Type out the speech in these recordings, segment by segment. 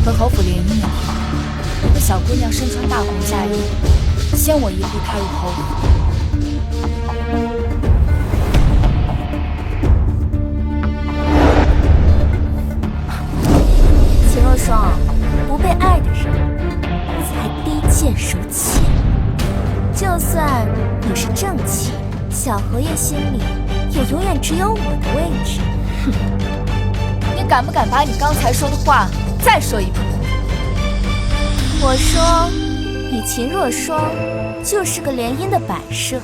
和侯府联姻那天，有个小姑娘身穿大红嫁衣，先我一步踏入侯府。秦若霜，不被爱的人才低贱受气。就算你是正妻，小侯爷心里也永远只有我的位置。哼！你敢不敢把你刚才说的话再说一遍？我说，你秦若霜就是个联姻的摆设，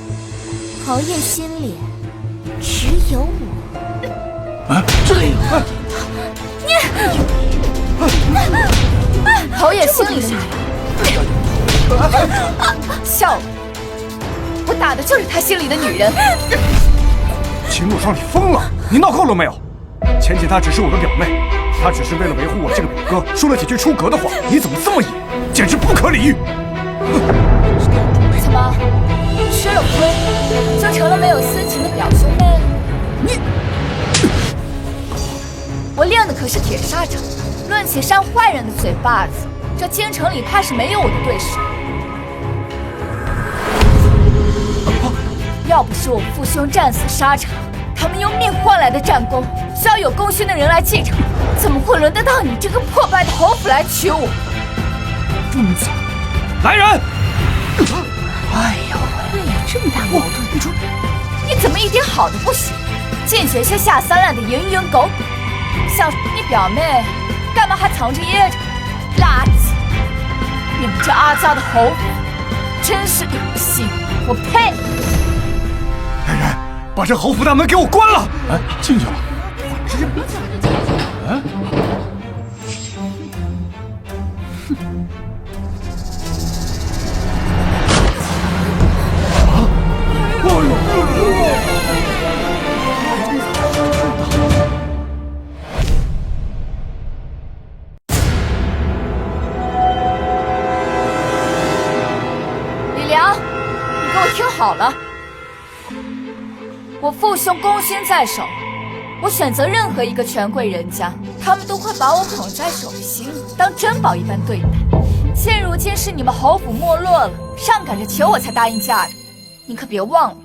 侯爷心里只有我。啊，这个你，侯爷心里的女人，笑我！我打的就是他心里的女人。秦若霜，你疯了！你闹够了没有？前姐她只是我的表妹，她只是为了维护我这个表哥，说了几句出格的话。你怎么这么野？简直不可理喻！怎么，吃了亏就成了没有私情的表兄妹？你，我练的可是铁砂掌，论起扇坏人的嘴巴子，这京城里怕是没有我的对手。要不是我父兄战死沙场，他们用命换来的战功，需要有功勋的人来继承，怎么会轮得到你这个破败的侯府来娶我？这么巧，来人！哎呦，为有这么大矛盾？你怎么一点好的不行？净学些下三滥的蝇营狗苟，像你表妹，干嘛还藏着掖着？垃圾！你们这阿糟的侯府，真是恶心！我呸！来人，把这侯府大门给我关了！哎，进去了。哎，李良，你给我听好了。我父兄功勋在手，我选择任何一个权贵人家，他们都会把我捧在手心里，当珍宝一般对待。现如今是你们侯府没落了，上赶着求我才答应嫁的。你可别忘了，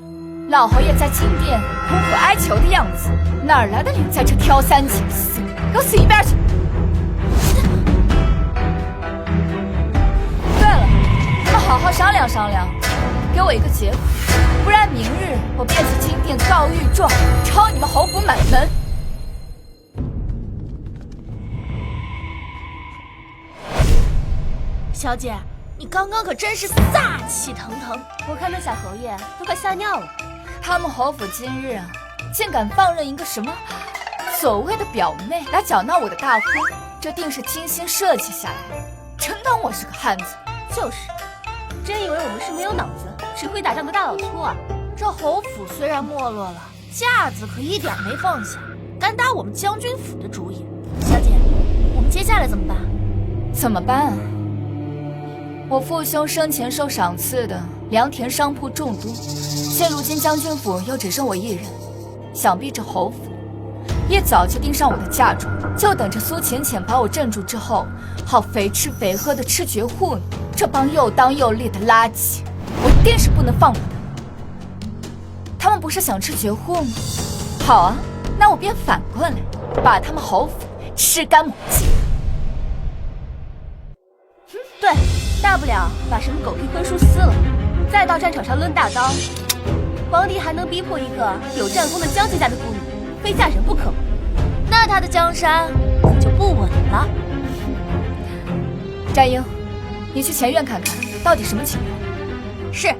老侯爷在金殿苦苦哀求的样子，哪来的脸在这挑三拣四？给我死一边去！对了，你们好好商量商量，给我一个结果。不然明日我便去金殿告御状，抄你们侯府满门。小姐，你刚刚可真是煞气腾腾，我看那小侯爷都快吓尿了。他们侯府今日啊，竟敢放任一个什么所谓的表妹来搅闹我的大婚，这定是精心设计下来的，真当我是个汉子？就是，真以为我们是没有脑子，只会打仗的大老粗啊！这侯府虽然没落了，架子可一点没放下，敢打我们将军府的主意。小姐，我们接下来怎么办？怎么办啊？我父兄生前受赏赐的良田商铺众多，现如今将军府又只剩我一人，想必这侯府也早就盯上我的嫁妆，就等着苏浅浅把我镇住之后，好肥吃肥喝的吃绝户呢。这帮又当又立的垃圾，我一定是不能放过他们。他们不是想吃绝户吗？好啊，那我便反过来，把他们侯府吃干抹净。对，大不了把什么狗屁婚书撕了，再到战场上抡大刀。皇帝还能逼迫一个有战功的将军家的姑娘非嫁人不可吗？那他的江山可就不稳了。战英，你去前院看看，到底什么情况？是。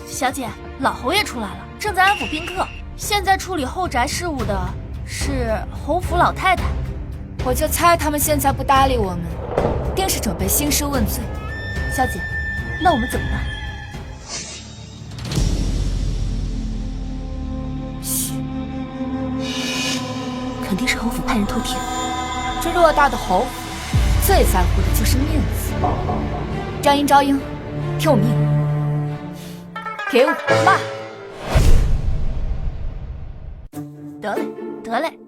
小姐，老侯爷出来了，正在安抚宾客。现在处理后宅事务的是侯府老太太。我就猜他们现在不搭理我们，定是准备兴师问罪。小姐，那我们怎么办？嘘，肯定是侯府派人偷听。这偌大的侯府，最在乎的就是面子。张英，赵英，听我命令，给我骂！得嘞，得嘞。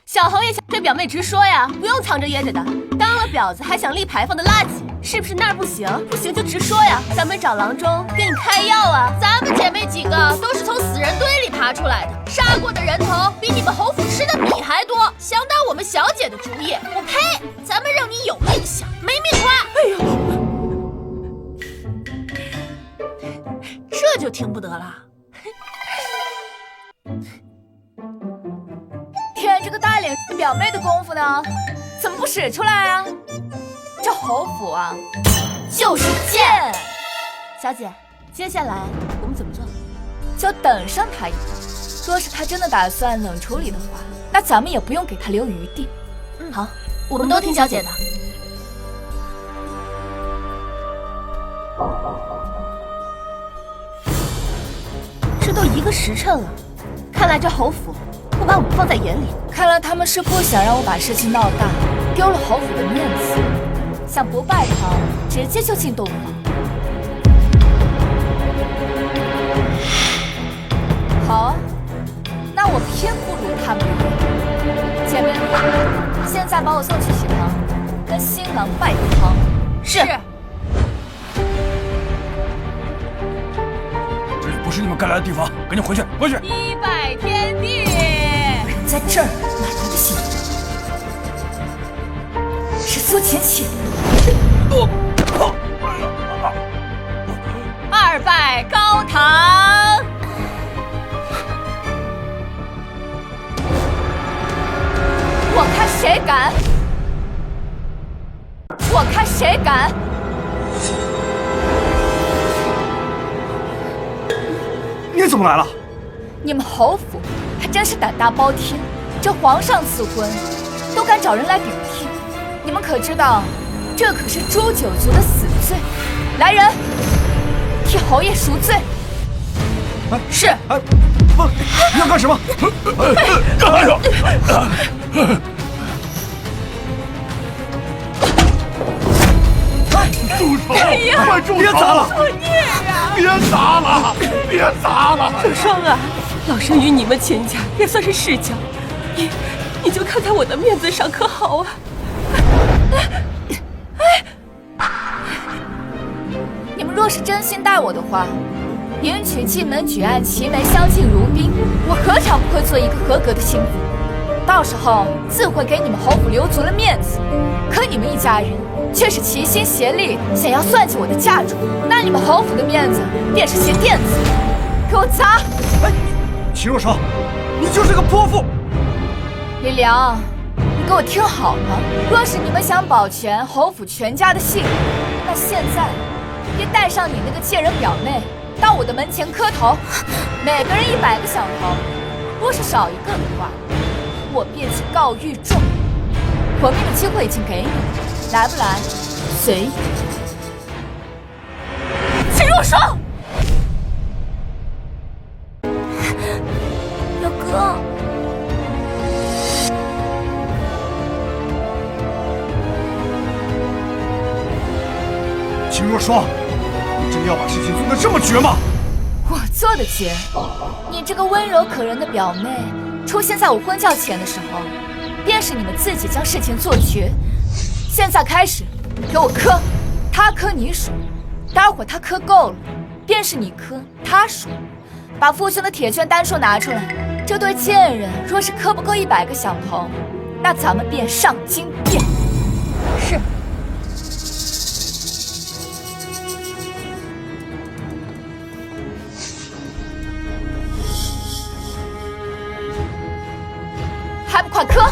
小侯爷想对表妹直说呀，不用藏着掖着的。当了婊子还想立牌坊的垃圾，是不是那儿不行？不行就直说呀，咱们找郎中给你开药啊。咱们姐妹几个都是从死人堆里爬出来的，杀过的人头比你们侯府吃的米还多。想打我们小姐的主意，我呸！咱们让你有命享，没命花。哎呦，这就听不得了。舔这个大脸表妹的功夫呢，怎么不使出来啊？这侯府啊，就是贱。小姐，接下来我们怎么做？就等上他一步。若是他真的打算冷处理的话，那咱们也不用给他留余地。好，我们都听小姐的。这都1个时辰了，看来这侯府不把我们放在眼里。看来他们是不想让我把事情闹大，丢了侯府的面子，想不拜堂直接就进洞房。好啊，那我偏不如他们。姐妹们，现在把我送去喜堂，跟新郎拜堂。是。这里不是你们该来的地方，赶紧回去，回去！一拜天地。在这儿哪来的新郎？是苏浅浅。2拜高堂。我看谁敢！我看谁敢！你怎么来了？你们侯府还真是胆大包天，这皇上赐婚都敢找人来顶替。你们可知道，这可是诛九族的死罪！来人，替侯爷赎罪！是。不，你要干什么？哎呦！住手！快住手！别砸了！别砸了！别砸了！小双啊，老身与你们钱家也算是世交，你就看在我的面子上可好啊？你们若是真心待我的话，迎娶进门举案齐眉，相敬如宾，我何尝不会做一个合格的心腹？到时候自会给你们侯府留足了面子。可你们一家人却是齐心协力，想要算计我的嫁妆，那你们侯府的面子便是鞋垫子。给我砸！哎，秦若霜，你就是个泼妇！李良，你给我听好了，若是你们想保全侯府全家的性命，那现在便带上你那个贱人表妹到我的门前磕头，每个人100个响头。若是少一个的话，我便去告御状。活命的机会已经给你了，来不来随意。秦若霜，表哥，秦若霜，你真的要把事情做得这么绝吗？我做的绝，你这个温柔可人的表妹出现在我婚轿前的时候，便是你们自己将事情做绝。现在开始，给我磕，他磕你数，待会儿他磕够了，便是你磕他数。把父兄的铁券单数拿出来，这对贱人若是磕不够100个响头，那咱们便上金殿。是。还不快磕！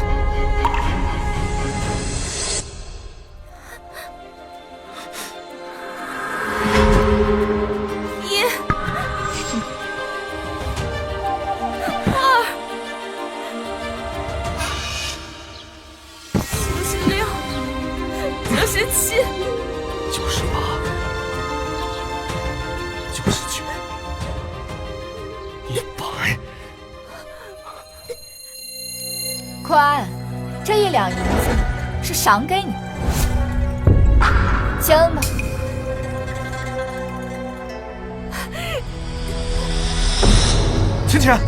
乖，这1两银子是赏给你的，签吧。浅浅，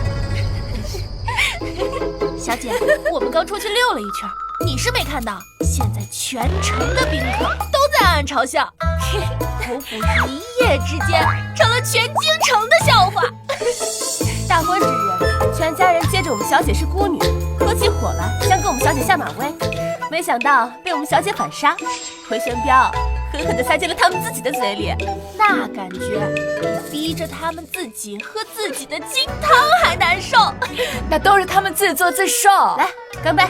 小姐，我们刚出去溜了一圈，你是没看到，现在全城的宾客都在暗暗嘲笑，侯府一夜之间成了全京城的笑话。大婚之日，全家人接着我们小姐是孤女，合起伙来想给我们小姐下马威，没想到被我们小姐反杀，回旋镖狠狠地塞进了他们自己的嘴里。那感觉比逼着他们自己喝自己的金汤还难受。那都是他们自作自受。来，干杯！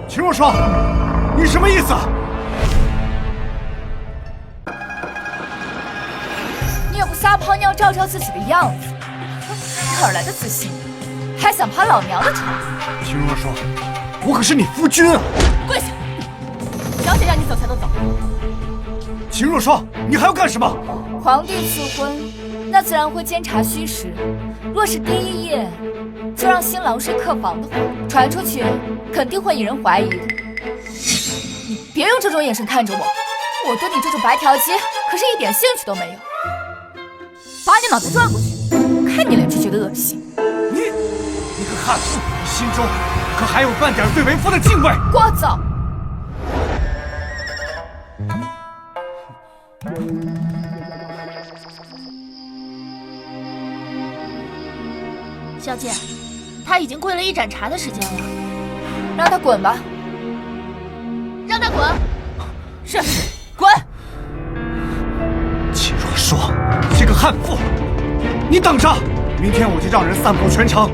秦若霜，你什么意思？你也不撒泡尿照照自己的样子，哪来的自信？还想爬老娘的床？秦若霜，我可是你夫君啊！跪下！小姐让你走才能走。秦若霜，你还要干什么？皇帝赐婚，那自然会监察虚实。若是第一夜就让新郎睡客房的话，传出去肯定会引人怀疑的。你别用这种眼神看着我，我对你这种白条鸡可是一点兴趣都没有。把你脑袋转过去，看你脸就觉得恶心。你个悍妇，你心中可还有半点对为夫的敬畏？聒噪！小姐，他已经跪了1盏茶的时间了，让他滚吧。让他滚。是，滚！秦若霜，这个悍妇，你等着！明天我就让人散布全城，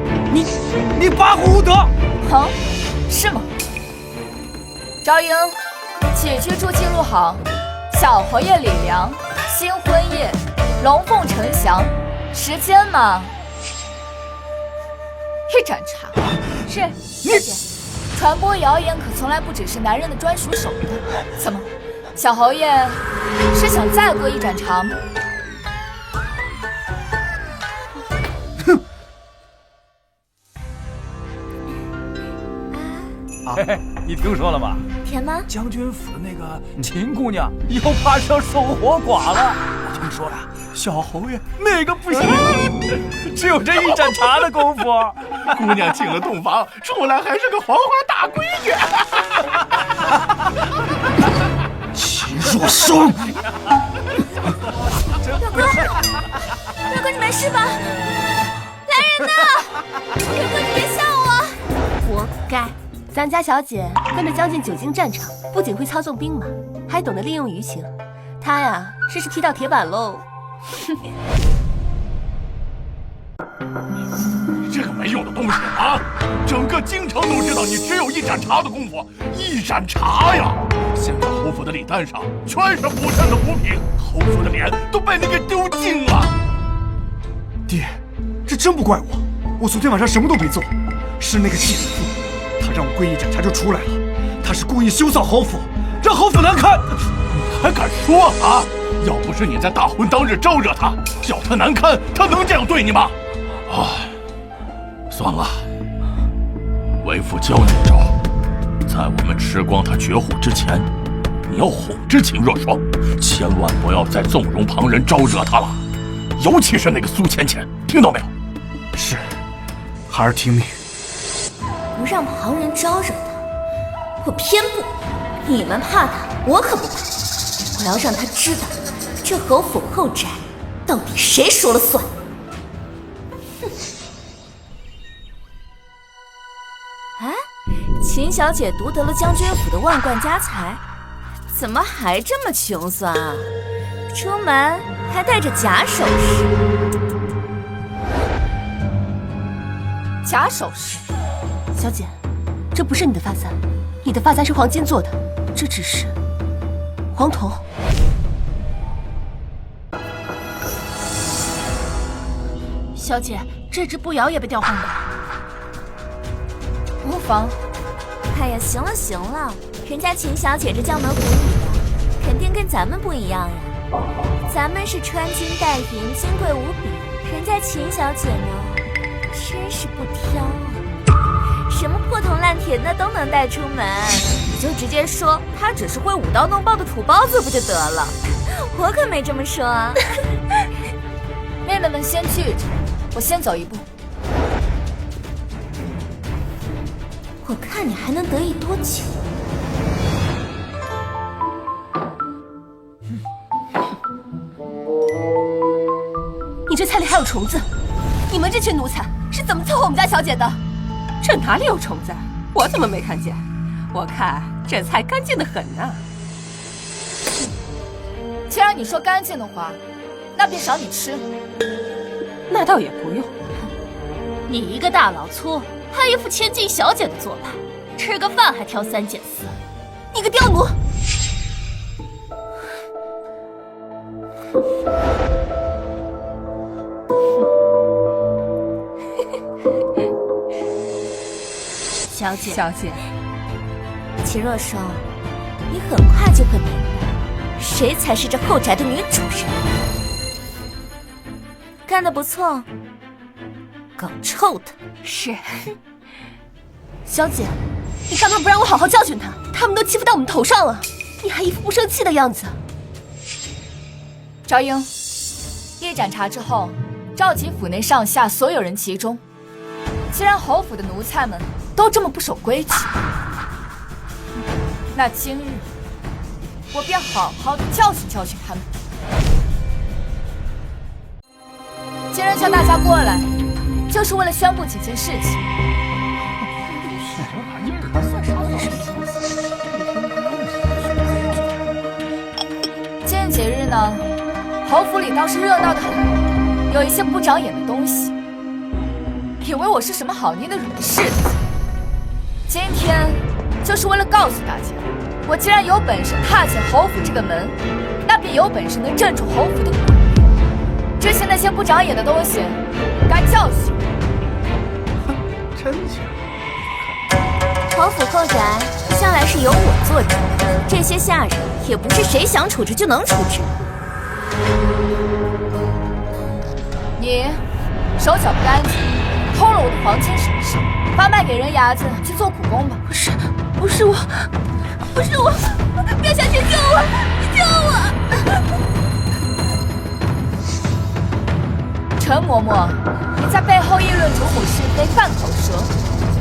你八股无德！哼，是吗？昭英，起居注记录好，小侯爷李良，新婚夜，龙凤呈祥，时间嘛，1盏茶。是，你传播谣言可从来不只是男人的专属手段。怎么，小侯爷是想再喝1盏茶吗？嘿嘿，你听说了吗？甜吗？将军府的那个秦姑娘又怕上守活寡了。我听说呀，小侯爷那个不行，只有这1盏茶的功夫。姑娘进了洞房，出来还是个黄花大闺女。秦若霜，表哥，你没事吧？来人呐！表哥，你别吓我！活该！咱家小姐跟着将军久经战场，不仅会操纵兵马，还懂得利用舆情。她呀，真是踢到铁板喽！你这个没用的东西啊！整个京城都知道你只有1盏茶的功夫，1盏茶呀！现在侯府的礼单上全是府上的补品，侯府的脸都被你给丢尽了。爹，这真不怪我，我昨天晚上什么都没做，是那个贱妇。他让我跪1盏茶就出来了，他是故意羞臊侯府，让侯府难堪。你还敢说啊？要不是你在大婚当日招惹他，叫他难堪，他能这样对你吗？啊，算了，为父教你一招，在我们吃光他绝户之前，你要哄着秦若霜，千万不要再纵容旁人招惹他了，尤其是那个苏浅浅，听到没有？是，孩儿听命。不让旁人招惹他，我偏不。你们怕他，我可不怕。我要让他知道，这侯府后宅到底谁说了算。哼！啊，秦小姐独得了将军府的万贯家财，怎么还这么穷酸啊？出门还带着假首饰。假首饰？小姐，这不是你的发簪，你的发簪是黄金做的，这只是黄铜。小姐，这只步摇也被调换过。无妨。哎呀，行了行了，人家秦小姐这将门虎女的，肯定跟咱们不一样呀。咱们是穿金戴银，金贵无比，人家秦小姐呢，真是不挑啊，什么破铜烂铁的都能带出门，你就直接说他只是会舞刀弄棒的土包子不就得了？我可没这么说啊。妹妹们先聚着，我先走一步。我看你还能得意多久？你这菜里还有虫子，你们这群奴才是怎么伺候我们家小姐的？这哪里有虫子？我怎么没看见？我看这菜干净得很呢。既然你说干净的话，那便赏你吃。那倒也不用。你一个大老粗，还一副千金小姐的做派，吃个饭还挑三拣四，你个刁奴！小姐，齐若霜，你很快就会明白，谁才是这后宅的女主人。干得不错，狗臭的。是。小姐，你干嘛不让我好好教训他？他们都欺负到我们头上了，你还一副不生气的样子。昭英，一盏茶之后，召集府内上下所有人集中。既然侯府的奴才们都这么不守规矩，那今日我便好好的教训教训他们。今日叫大家过来，就是为了宣布几件事情。今天节日呢，侯府里倒是热闹得很，有一些不长眼的东西，以为我是什么好捏的软柿子。今天就是为了告诉大家，我既然有本事踏进侯府这个门，那便有本事能镇住侯府的鬼。之前那些不长眼的东西，该教训。哼，真假？侯府后宅向来是由我做主，这些下人也不是谁想处置就能处置。你手脚不干净，偷了我的黄金首饰，发卖给人牙子去做苦工吧。不是我，苗小姐救我，救我！陈嬷嬷，你在背后议论主母是非，犯口舌，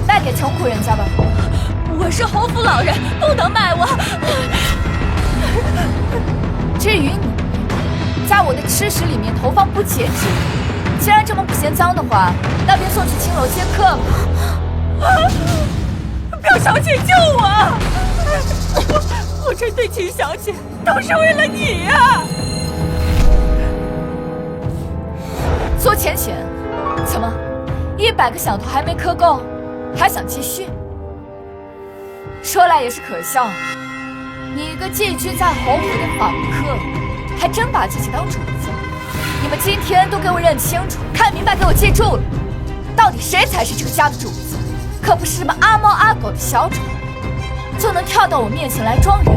卖给穷苦人家吧。我是侯府老人，不能卖我。至于你，在我的吃食里面投放不洁之物，既然这么不嫌脏的话，那便送去青楼接客吧。苗小姐救我！我这对秦小姐都是为了你呀！做钱，怎么100个响头还没磕够，还想继续？说来也是可笑，你一个寄居在侯府的访客，还真把自己当主子。你们今天都给我认清楚，看明白，给我记住了，到底谁才是这个家的主子？可不是什么阿猫阿狗的小丑，就能跳到我面前来装人。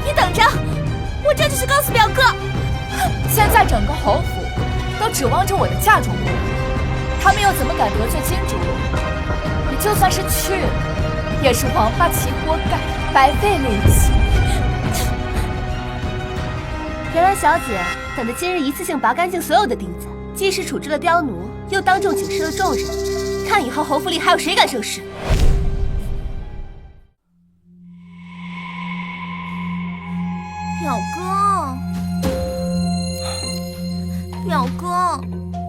你等着，我这就去告诉表哥。现在整个侯府都指望着我的嫁妆过来，他们又怎么敢得罪金主？你就算是去了，也是王八齐活该，白费力气。原来小姐等着今日一次性拔干净所有的钉子，既是处置了刁奴，又当众警示了众人，看以后侯府里还有谁敢生事。表哥，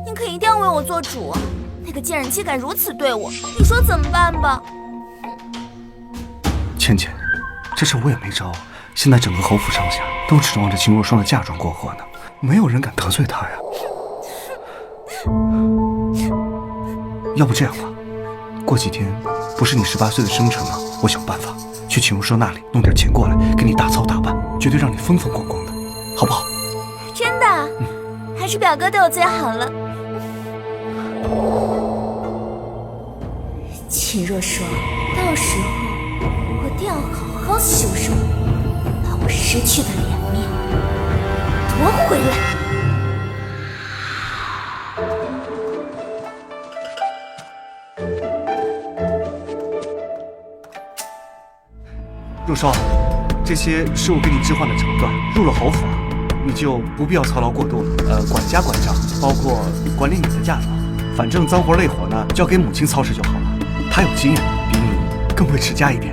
你可一定要为我做主。那个贱人竟敢如此对我，你说怎么办吧？倩倩，这事我也没招。现在整个侯府上下都指望着秦若霜的嫁妆过河呢，没有人敢得罪她呀。要不这样吧，过几天不是你18岁的生辰吗？我想办法去秦若霜那里弄点钱过来，给你大操大办，绝对让你风风光光的，好不好？真的？还是表哥对我最好了。秦若霜，到时候我定要好好羞辱你，把我失去的脸面夺回来。陆少，这些是我给你置换的绸缎，入了侯府啊，你就不必要操劳过度了。管家管账，包括管理你的嫁妆，反正脏活累活呢，交给母亲操持就好了。她有经验，比你更会持家一点。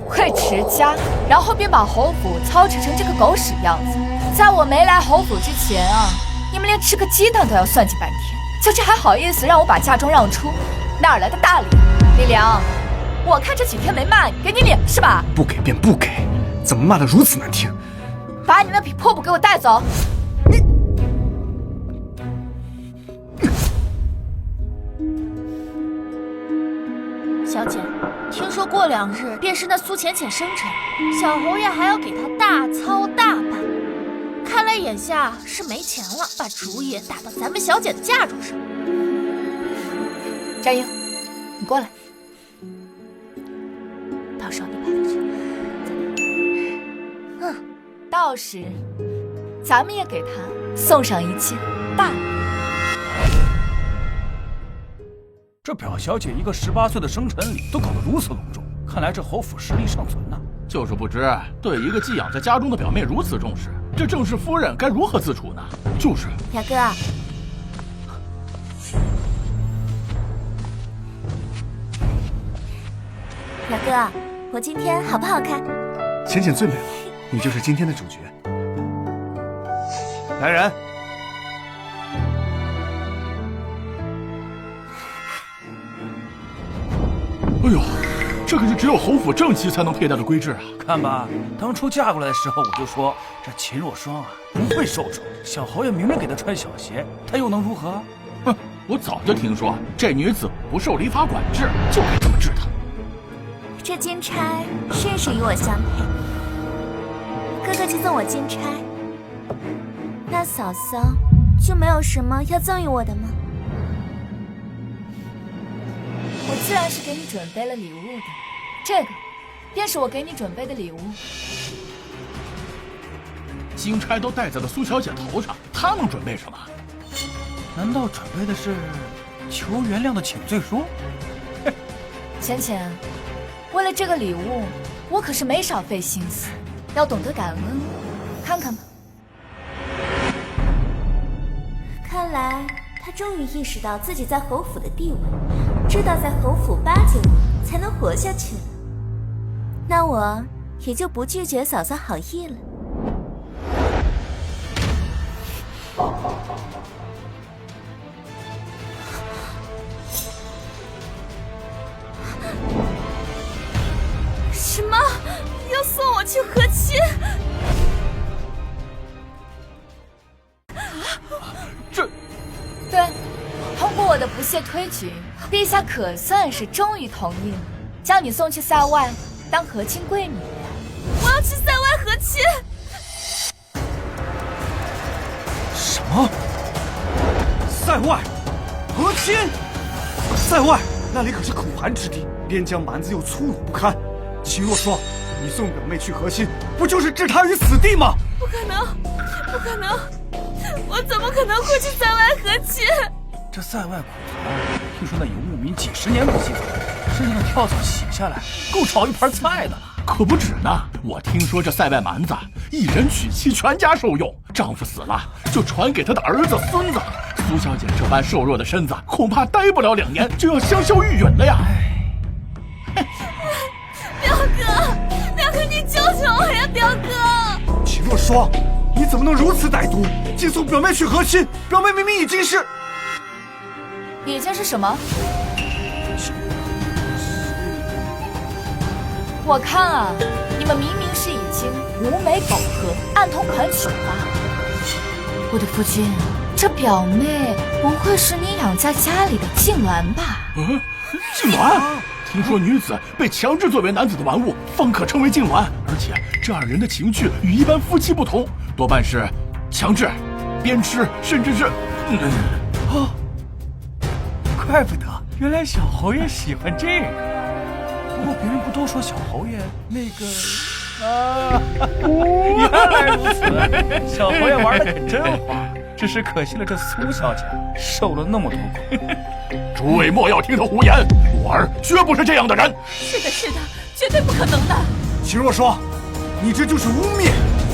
会持家，然后便把侯府操持成这个狗屎样子。在我没来侯府之前啊，你们连吃个鸡蛋都要算计半天，就这还好意思让我把嫁妆让出？哪来的大脸？李良，我看这几天没骂你，给你脸是吧？不给便不给，怎么骂得如此难听？把你那匹破布给我带走！小姐，听说过2日便是那苏浅浅生辰，小侯爷还要给她大操大办。看来眼下是没钱了，把主意打到咱们小姐的嫁妆上。战英，你过来。到时候你摆在这。到时，咱们也给他送上一件大礼。这表小姐一个18岁的生辰礼都搞得如此隆重，看来这侯府实力尚存呐。就是不知对一个寄养在家中的表妹如此重视，这正室夫人该如何自处呢？就是。表哥，表哥，我今天好不好看？浅浅最美了，你就是今天的主角。来人！哎呦，这可是只有侯府正妻才能佩戴的规制啊！看吧，当初嫁过来的时候我就说，这秦若霜啊不会受宠。小侯爷明明给她穿小鞋，她又能如何？哼，我早就听说这女子不受礼法管制，就该这么治她。这金钗甚是与我相配，哥哥去送我金钗，那嫂嫂就没有什么要赠予我的吗？我自然是给你准备了礼物的，这个便是我给你准备的礼物。金钗都戴在了苏小姐头上，她能准备什么？难道准备的是求原谅的请罪书？浅浅，为了这个礼物，我可是没少费心思，要懂得感恩。看看吧。看来他终于意识到自己在侯府的地位，知道在侯府巴结我才能活下去了。那我也就不拒绝嫂嫂好意了。什么？要送我去和亲？这……对，通过我的不懈推举，陛下可算是终于同意了，将你送去塞外当和亲贵女。我要去塞外和亲。什么？塞外和亲？塞外那里可是苦寒之地，边疆蛮子又粗鲁不堪。秦若霜，你送表妹去和亲，不就是置她于死地吗？不可能，不可能！我怎么可能会去塞外和亲？这塞外苦寒，听说那游牧民几10年不洗澡，身上的跳蚤洗下来，够炒一盘菜的了。可不止呢，我听说这塞外蛮子一人娶妻，全家受用，丈夫死了就传给他的儿子孙子。苏小姐这般瘦弱的身子，恐怕待不了2年就要香消玉殒了呀！表哥，你救救我呀，表哥！秦若霜，你怎么能如此歹毒，竟送表妹去和亲？表妹明明已经是什么？我看啊，你们明明是已经无媒苟合，暗通款曲吧？我的夫君，这表妹不会是你养在家里的静鸾吧？静鸾？听说女子被强制作为男子的玩物，方可称为静鸾，而且这2人的情趣与一般夫妻不同，多半是强制、鞭笞，甚至是……怪不得，原来小侯爷喜欢这个。不过别人不都说小侯爷那个……原来如此，小侯爷玩的可真花，只是可惜了这苏小姐受了那么多苦。诸位莫要听他胡言，我儿绝不是这样的人。是的，是的，绝对不可能的。秦若霜，你这就是污蔑！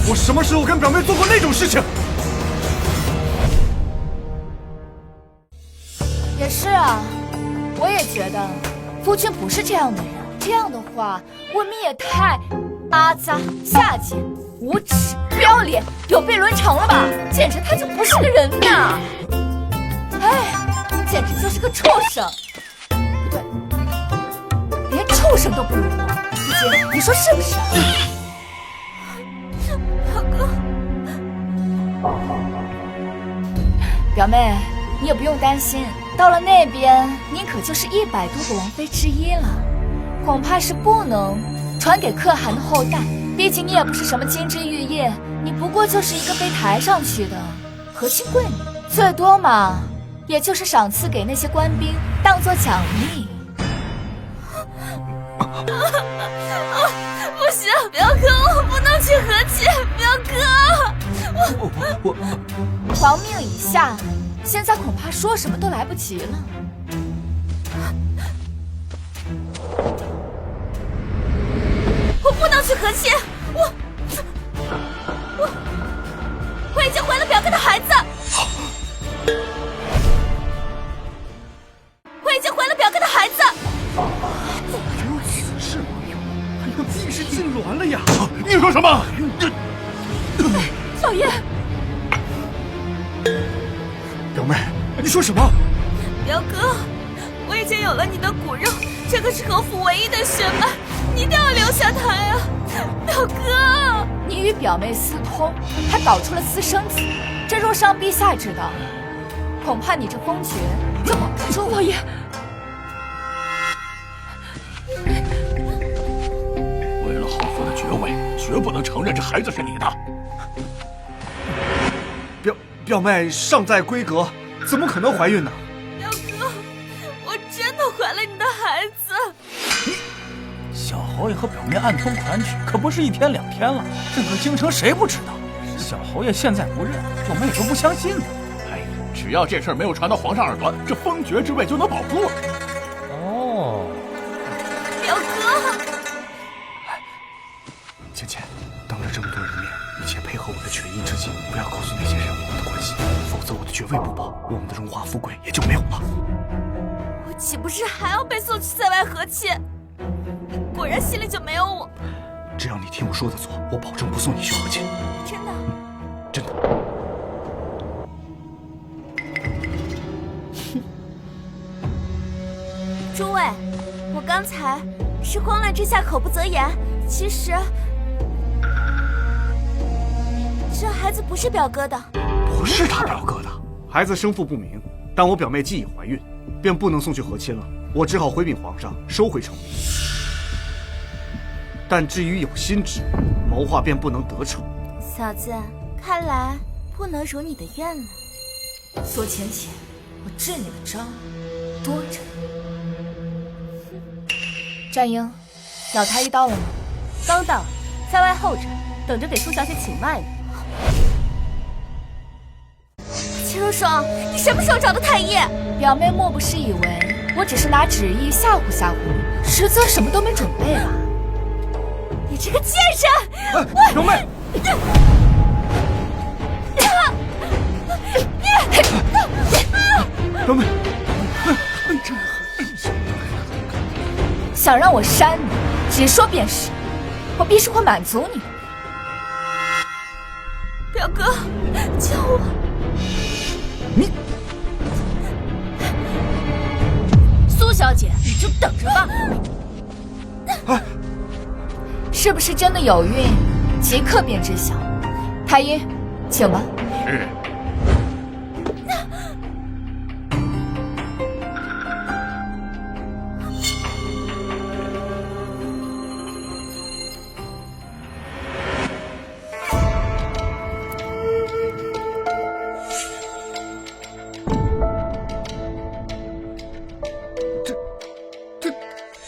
我什么时候跟表妹做过那种事情？也是啊，我也觉得夫君不是这样的人。这样的话，未免也太阿杂、下贱、无耻、不要脸、有悖伦常了吧？简直他就不是个人呐！哎，简直就是个畜生！不对，连畜生都不如。夫君，你说是不是？表哥，表妹，你也不用担心，到了那边，您可就是100多个王妃之一了。恐怕是不能传给可汗的后代，毕竟你也不是什么金枝玉叶，你不过就是一个被抬上去的和亲贵女，最多嘛，也就是赏赐给那些官兵当做奖励。不行，表哥，我不能去和亲，表哥，我皇命已下，现在恐怕说什么都来不及了。我不能去和亲，我已经怀了表哥的孩子，我已经怀了表哥的孩子。是吗？哎呀，你是痉挛了呀！你说什么？老爷，表妹，你说什么？表哥，我已经有了你的骨肉，这可是侯府唯一的血脉，你一定要留下他呀，表哥！你与表妹私通，还搞出了私生子，这若让陛下知道，恐怕你这封爵就保不住。老爷，为了侯府的爵位，绝不能承认这孩子是你的。表妹尚在闺阁，怎么可能怀孕呢？表哥，我真的怀了你的孩子。小侯爷和表妹暗通款曲，可不是1天2天了，整个京城谁不知道？小侯爷现在不认，我们也就不相信呢。哎，只要这事儿没有传到皇上耳朵，这封爵之位就能保住了。哦，表哥，芊芊，当着这么多人面，一切配合我的权宜之计，不要告诉那些人我们的关系，否则我的爵位不保，我们的荣华富贵也就没有了。我岂不是还要被送去塞外和亲？你果然心里就没有我。只要你听我说的做，我保证不送你去和亲。真的？真的。诸位，我刚才是慌乱之下口不择言，其实这孩子不是表哥的。不是他表哥的，孩子生父不明，但我表妹既已怀孕，便不能送去和亲了。我只好回禀皇上，收回成命。但至于有心之，谋划便不能得逞。嫂子，看来不能如你的愿了。索浅浅，我治你的招多着。战英，老太医到了吗？刚到，在外候着，等着给苏小姐请脉呢。秦若霜，你什么时候找的太医？表妹莫不是以为我只是拿旨意吓唬吓唬你，实则什么都没准备吧？你这个贱人！表妹，表妹，想让我删你，直说便是，我必是会满足你。表哥，救我！苏小姐，你就等着吧。是不是真的有孕，即刻便知晓。太医，请吧。是。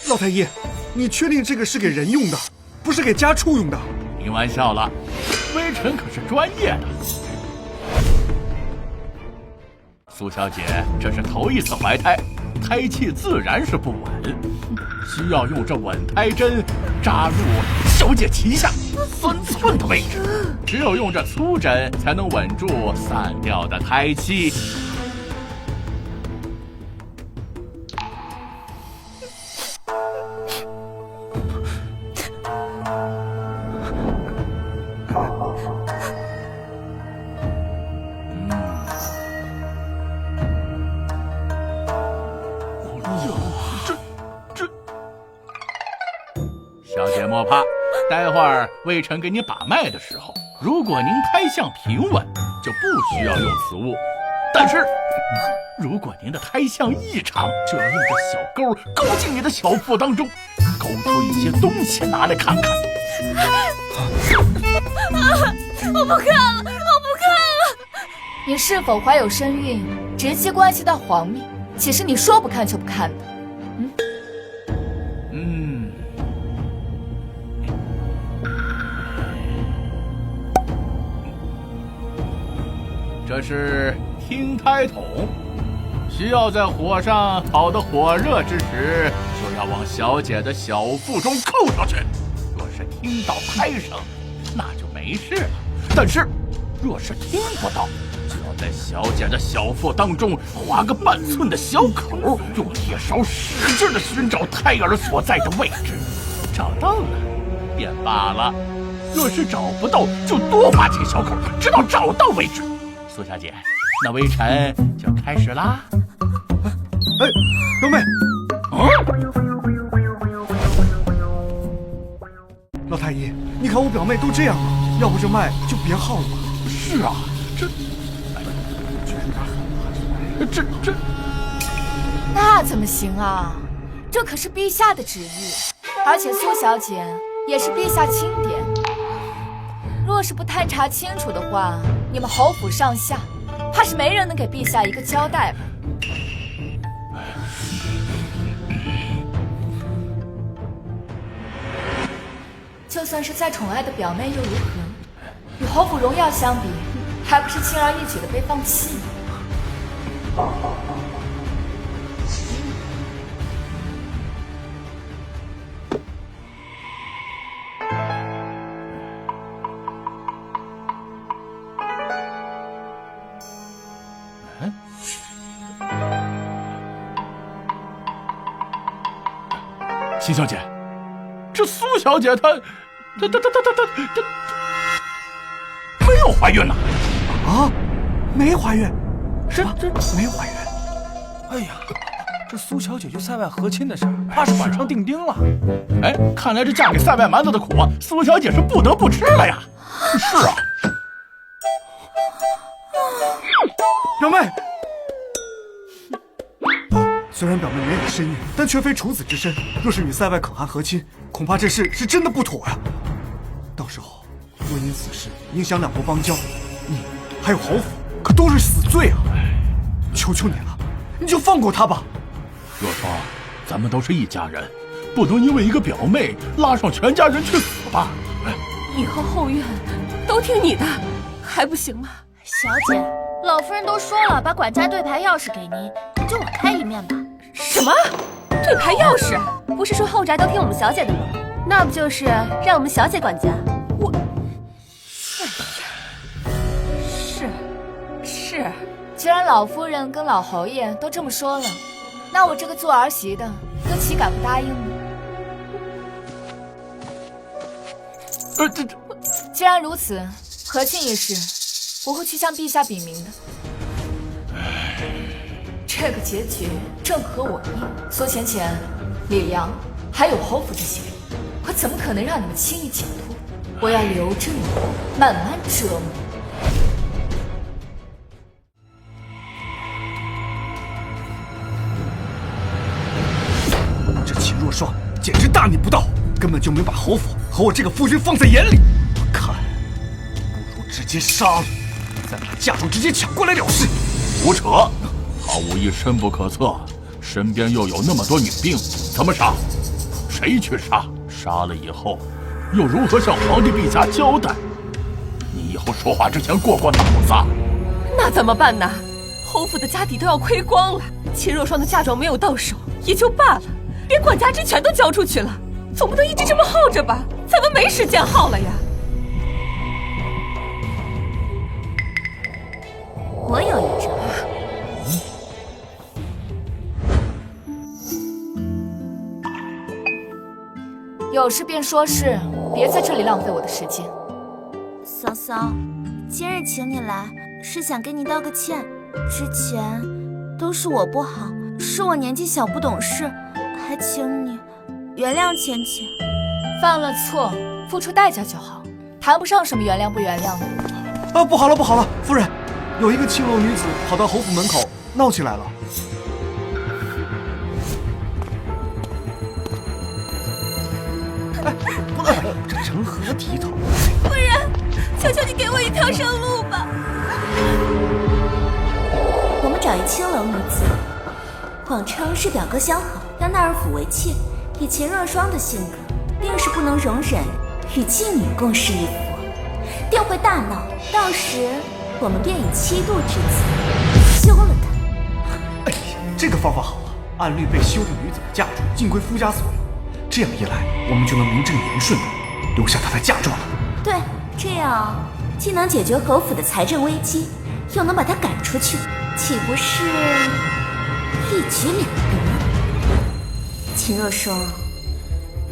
老太医，你确定这个是给人用的，不是给家畜用的？开玩笑了，微臣可是专业的。苏小姐，这是头一次怀胎，胎气自然是不稳，需要用这稳胎针扎入小姐脐下3寸的位置，只有用这粗针才能稳住散掉的胎气。小姐莫怕，待会儿微臣给你把脉的时候，如果您胎象平稳，就不需要用此物。但是，如果您的胎象异常，就要用这小钩勾进你的小腹当中，勾出一些东西拿来看看。我不看了，我不看了。你是否怀有身孕，直接关系到皇命，岂是你说不看就不看的？这是听胎筒，需要在火上烤得火热之时，就要往小姐的小腹中扣上去。若是听到胎声，那就没事了；但是，若是听不到，就要在小姐的小腹当中划个半寸的小口，用铁勺使劲地寻找胎儿所在的位置。找到了，便罢了；若是找不到，就多划几个小口，直到找到为止。苏小姐，那微臣就开始啦。哎，表妹，老太医，你看我表妹都这样了，要不这脉就别耗了吧？是啊，这，那怎么行啊？这可是陛下的旨意，而且苏小姐也是陛下钦点。若是不探查清楚的话，你们侯府上下怕是没人能给陛下一个交代吧？就算是再宠爱的表妹又如何？与侯府荣耀相比，还不是轻而易举的被放弃吗？秦小姐，这苏小姐她没有怀孕呢。啊，没怀孕？这没怀孕？哎呀，这苏小姐就塞外和亲的事儿，怕是板上钉钉了。哎，看来这嫁给塞外蛮子的苦啊，苏小姐是不得不吃了呀。是啊，表妹。虽然表妹没有身孕，但却非处子之身。若是与塞外可汗和亲，恐怕这事是真的不妥呀。到时候，若因此事影响两国邦交，你还有侯府可都是死罪啊！求求你了，你就放过他吧。若霜，咱们都是一家人，不能因为一个表妹拉上全家人去死吧？以后后院都听你的，还不行吗？小姐，老夫人都说了，把管家对牌钥匙给您，你就网开一面吧。什么？对牌钥匙？不是说后宅都听我们小姐的吗？那不就是让我们小姐管家？我，哎呀，是。既然老夫人跟老侯爷都这么说了，那我这个做儿媳的又岂敢不答应呢？既然如此，和亲一事，我会去向陛下禀明的。这个结局正合我意。苏浅浅、李良还有侯府这些人，我怎么可能让你们轻易解脱？我要留着你，慢慢折磨。这秦若霜简直大逆不道，根本就没把侯府和我这个夫君放在眼里。我看，不如直接杀了，再把嫁妆直接抢过来了事。胡扯！他武艺深不可测，身边又有那么多女兵，怎么杀？谁去杀？杀了以后，又如何向皇帝陛下交代？你以后说话之前过脑子。那怎么办呢？侯府的家底都要亏光了，秦若霜的嫁妆没有到手也就罢了，连管家之权都交出去了，总不能一直这么耗着吧？咱们没时间耗了呀。我有一招。有事便说事，别在这里浪费我的时间。嫂嫂，今日请你来是想给你道个歉，之前都是我不好，是我年纪小不懂事，还请你原谅芊芊。犯了错，付出代价就好，谈不上什么原谅不原谅的。啊，不好了不好了，夫人，有一个青楼女子跑到侯府门口闹起来了。这成何体统？夫人，求求你给我一条生路吧。我们找一青楼女子，谎称是表哥相好，要纳尔府为妾。以秦若霜的性格，定是不能容忍与妓女共侍一夫，定会大闹。到时我们便以7度之罪休了她。哎呀，这个方法好啊！按律被休的女子的嫁妆尽归夫家所有。这样一来，我们就能名正言顺地留下她的嫁妆了。对，这样既能解决侯府的财政危机，又能把她赶出去，岂不是一举两得？秦若霜，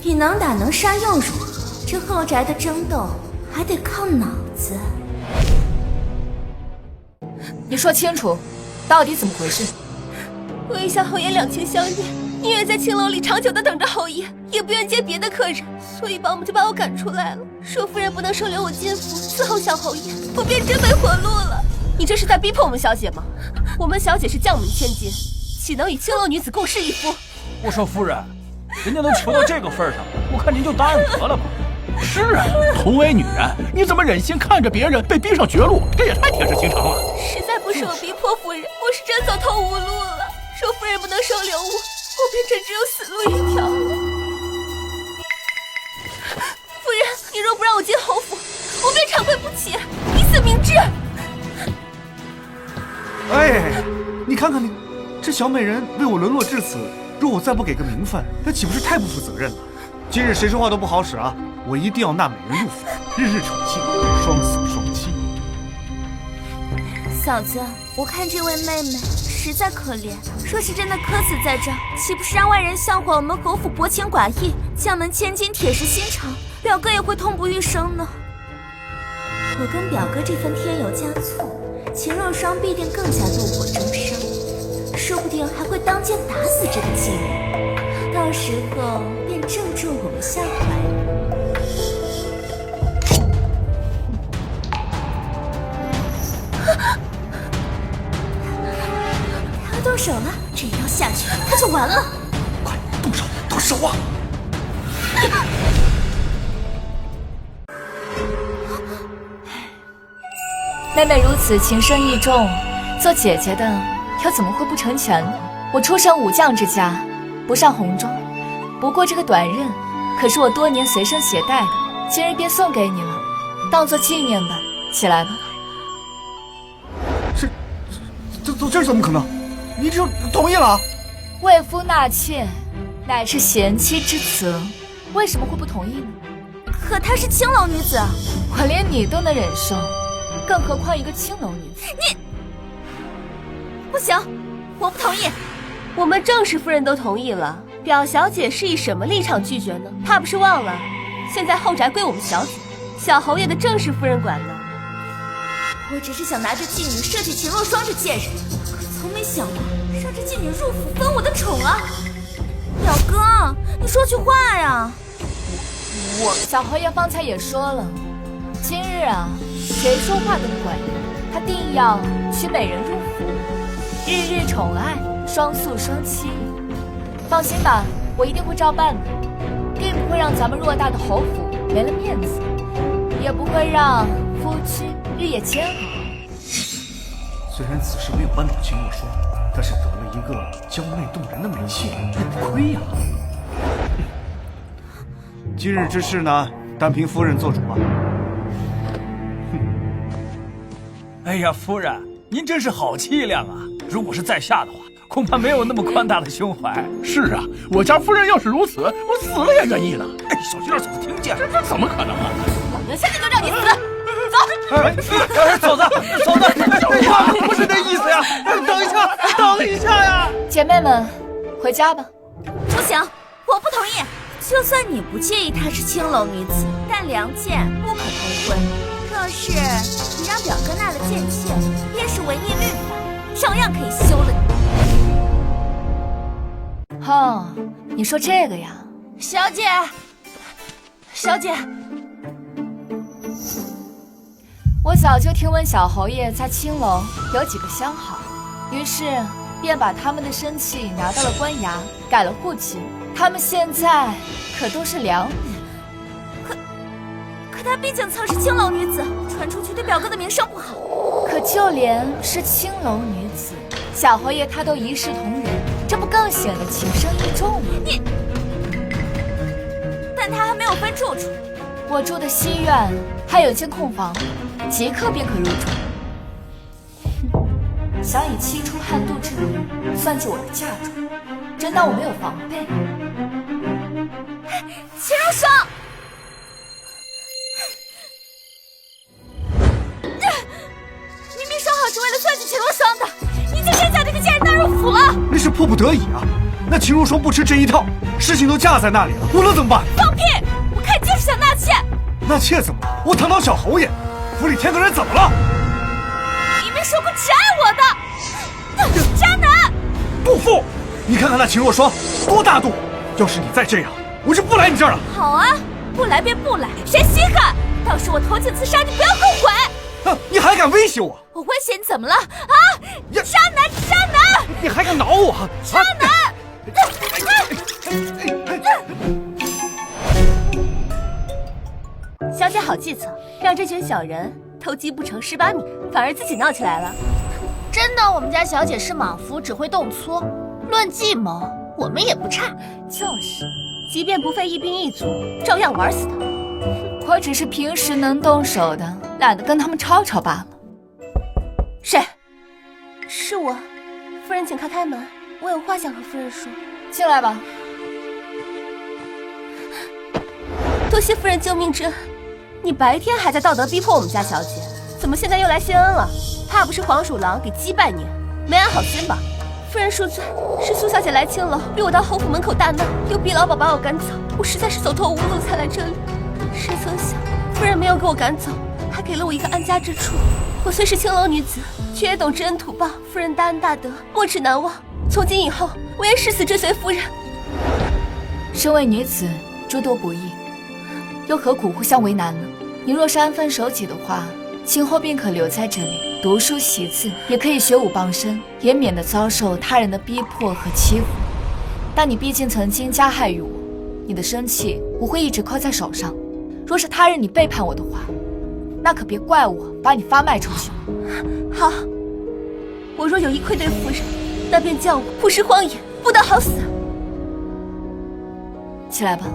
你能打能杀又如何？这后宅的争斗还得靠脑子。你说清楚，到底怎么回事？我与小侯爷两情相悦，宁愿在青楼里长久地等着侯爷，也不愿接别的客人，所以保姆就把我赶出来了，说夫人不能收留我进府伺候小侯爷，我便真没活路了。你这是在逼迫我们小姐吗？我们小姐是将门千金，岂能与青楼女子共侍一夫？我说夫人，人家都求到这个份上，我看您就答应得了吧。是啊，同为女人，你怎么忍心看着别人被逼上绝路？这也太铁石心肠了。实在不是我逼迫夫人，我是真走投无路了。说夫人不能收留我，我便真只有死路一条了。夫人，你若不让我进侯府，我便长跪不起，以死明志。哎，你看看你，这小美人为我沦落至此，若我再不给个名分，那岂不是太不负责任了？今日谁说话都不好使啊！我一定要纳美人入府，日日宠幸，双宿双栖。嫂子，我看这位妹妹实在可怜，若是真的渴死在这儿，岂不是让外人笑话我们侯府薄情寡义，将门千金铁石心肠，表哥也会痛不欲生呢。我跟表哥这番添油加醋，秦若霜必定更加怒火中烧，说不定还会当街打死这个妓女，到时候便正中我们下怀。他要动手了，这一刀下去，他就完了。快动手，动手啊！妹妹如此情深意重，做姐姐的又怎么会不成全呢？我出身武将之家，不上红妆，不过这个短刃可是我多年随身携带的，今日便送给你了，当做纪念吧。起来吧。这怎么可能？你就同意了？为夫纳妾，乃是贤妻之责，为什么会不同意呢？可她是青楼女子，我连你都能忍受，更何况一个青楼女子？你不行，我不同意。我们正式夫人都同意了，表小姐是以什么立场拒绝呢？怕不是忘了，现在后宅归我们小姐，小侯爷的正式夫人管呢。我只是想拿着妓女设计秦若霜这贱人，可从没想过让这妓女入府分我的宠啊！表哥，你说句话呀！小侯爷方才也说了，今日啊，谁说话都不管用，他定要娶美人入府，日日宠爱，双宿双栖。放心吧，我一定会照办的，并不会让咱们偌大的侯府没了面子，也不会让夫妻日夜煎熬。虽然此事没有扳倒秦若霜，但是得了一个娇媚动人的美妾，这不亏呀。今日之事呢，单凭夫人做主吧。哎呀，夫人，您真是好气量啊！如果是在下的话，恐怕没有那么宽大的胸怀。是啊，我家夫人要是如此，我死了也愿意呢。哎，小心点，嫂子听见。这怎么可能啊！老娘现在就让你死！嫂子，不是那意思呀！等一下呀！姐妹们，回家吧。不行，我不同意。就算你不介意她是青楼女子，但良贱不可同婚。若是你让表哥纳了贱妾，便是违逆律法，照样可以休了你。你说这个呀？小姐，我早就听闻小侯爷在青楼有几个相好，于是便把他们的生契拿到了官衙，改了户籍。他们现在可都是良女。可她毕竟曾是青楼女子，传出去对表哥的名声不好。可就连是青楼女子，小侯爷他都一视同仁，这不更显得情深意重吗？但她还没有分住处。我住的西院还有间空房，即刻便可入住。想以妻出汉度之名算计我的嫁妆，真当我没有防备？秦如霜，明明说好是为了算计秦如霜的，你竟真将这个贱人纳入府了！那是迫不得已啊！那秦如霜不吃这一套，事情都架在那里了，我能怎么办？放屁！我看就是想纳妾。纳妾怎么了？我堂堂小侯爷，府里添个人怎么了？你没说过只爱我的，渣男！不服！你看看那秦若霜多大度，要是你再这样，我就不来你这儿了。好啊，不来便不来，谁稀罕？到时我投井自杀，你不要后悔！哼，你还敢威胁我？我威胁你怎么了？啊！渣男，渣男！你还敢挠我？渣男！小姐好计策，让这群小人偷鸡不成蚀把米，反而自己闹起来了。真当我们家小姐是莽夫，只会动粗？论计谋，我们也不差。就是，即便不费一兵一卒，照样玩死他。我只是平时能动手的，懒得跟他们吵吵罢了。谁？是我。夫人，请开门，我有话想和夫人说。进来吧。多谢夫人救命之恩。你白天还在道德逼迫我们家小姐，怎么现在又来谢恩了？怕不是黄鼠狼给击败你，没安好心吧？夫人恕罪，是苏小姐来青楼，逼我到侯府门口大闹，又逼老鸨把我赶走，我实在是走投无路才来这里。谁曾想，夫人没有给我赶走，还给了我一个安家之处。我虽是青楼女子，却也懂知恩图报，夫人大恩大德，没齿难忘。从今以后，我愿誓死追随夫人。身为女子，诸多不易，又何苦互相为难呢？你若是安分守己的话，今后便可留在这里读书习字，也可以学武傍身，也免得遭受他人的逼迫和欺负。但你毕竟曾经加害于我，你的生气我会一直扣在手上。若是他日你背叛我的话，那可别怪我把你发卖出去。好，我若有意愧对夫人，那便叫我曝尸荒野，不得好死。起来吧。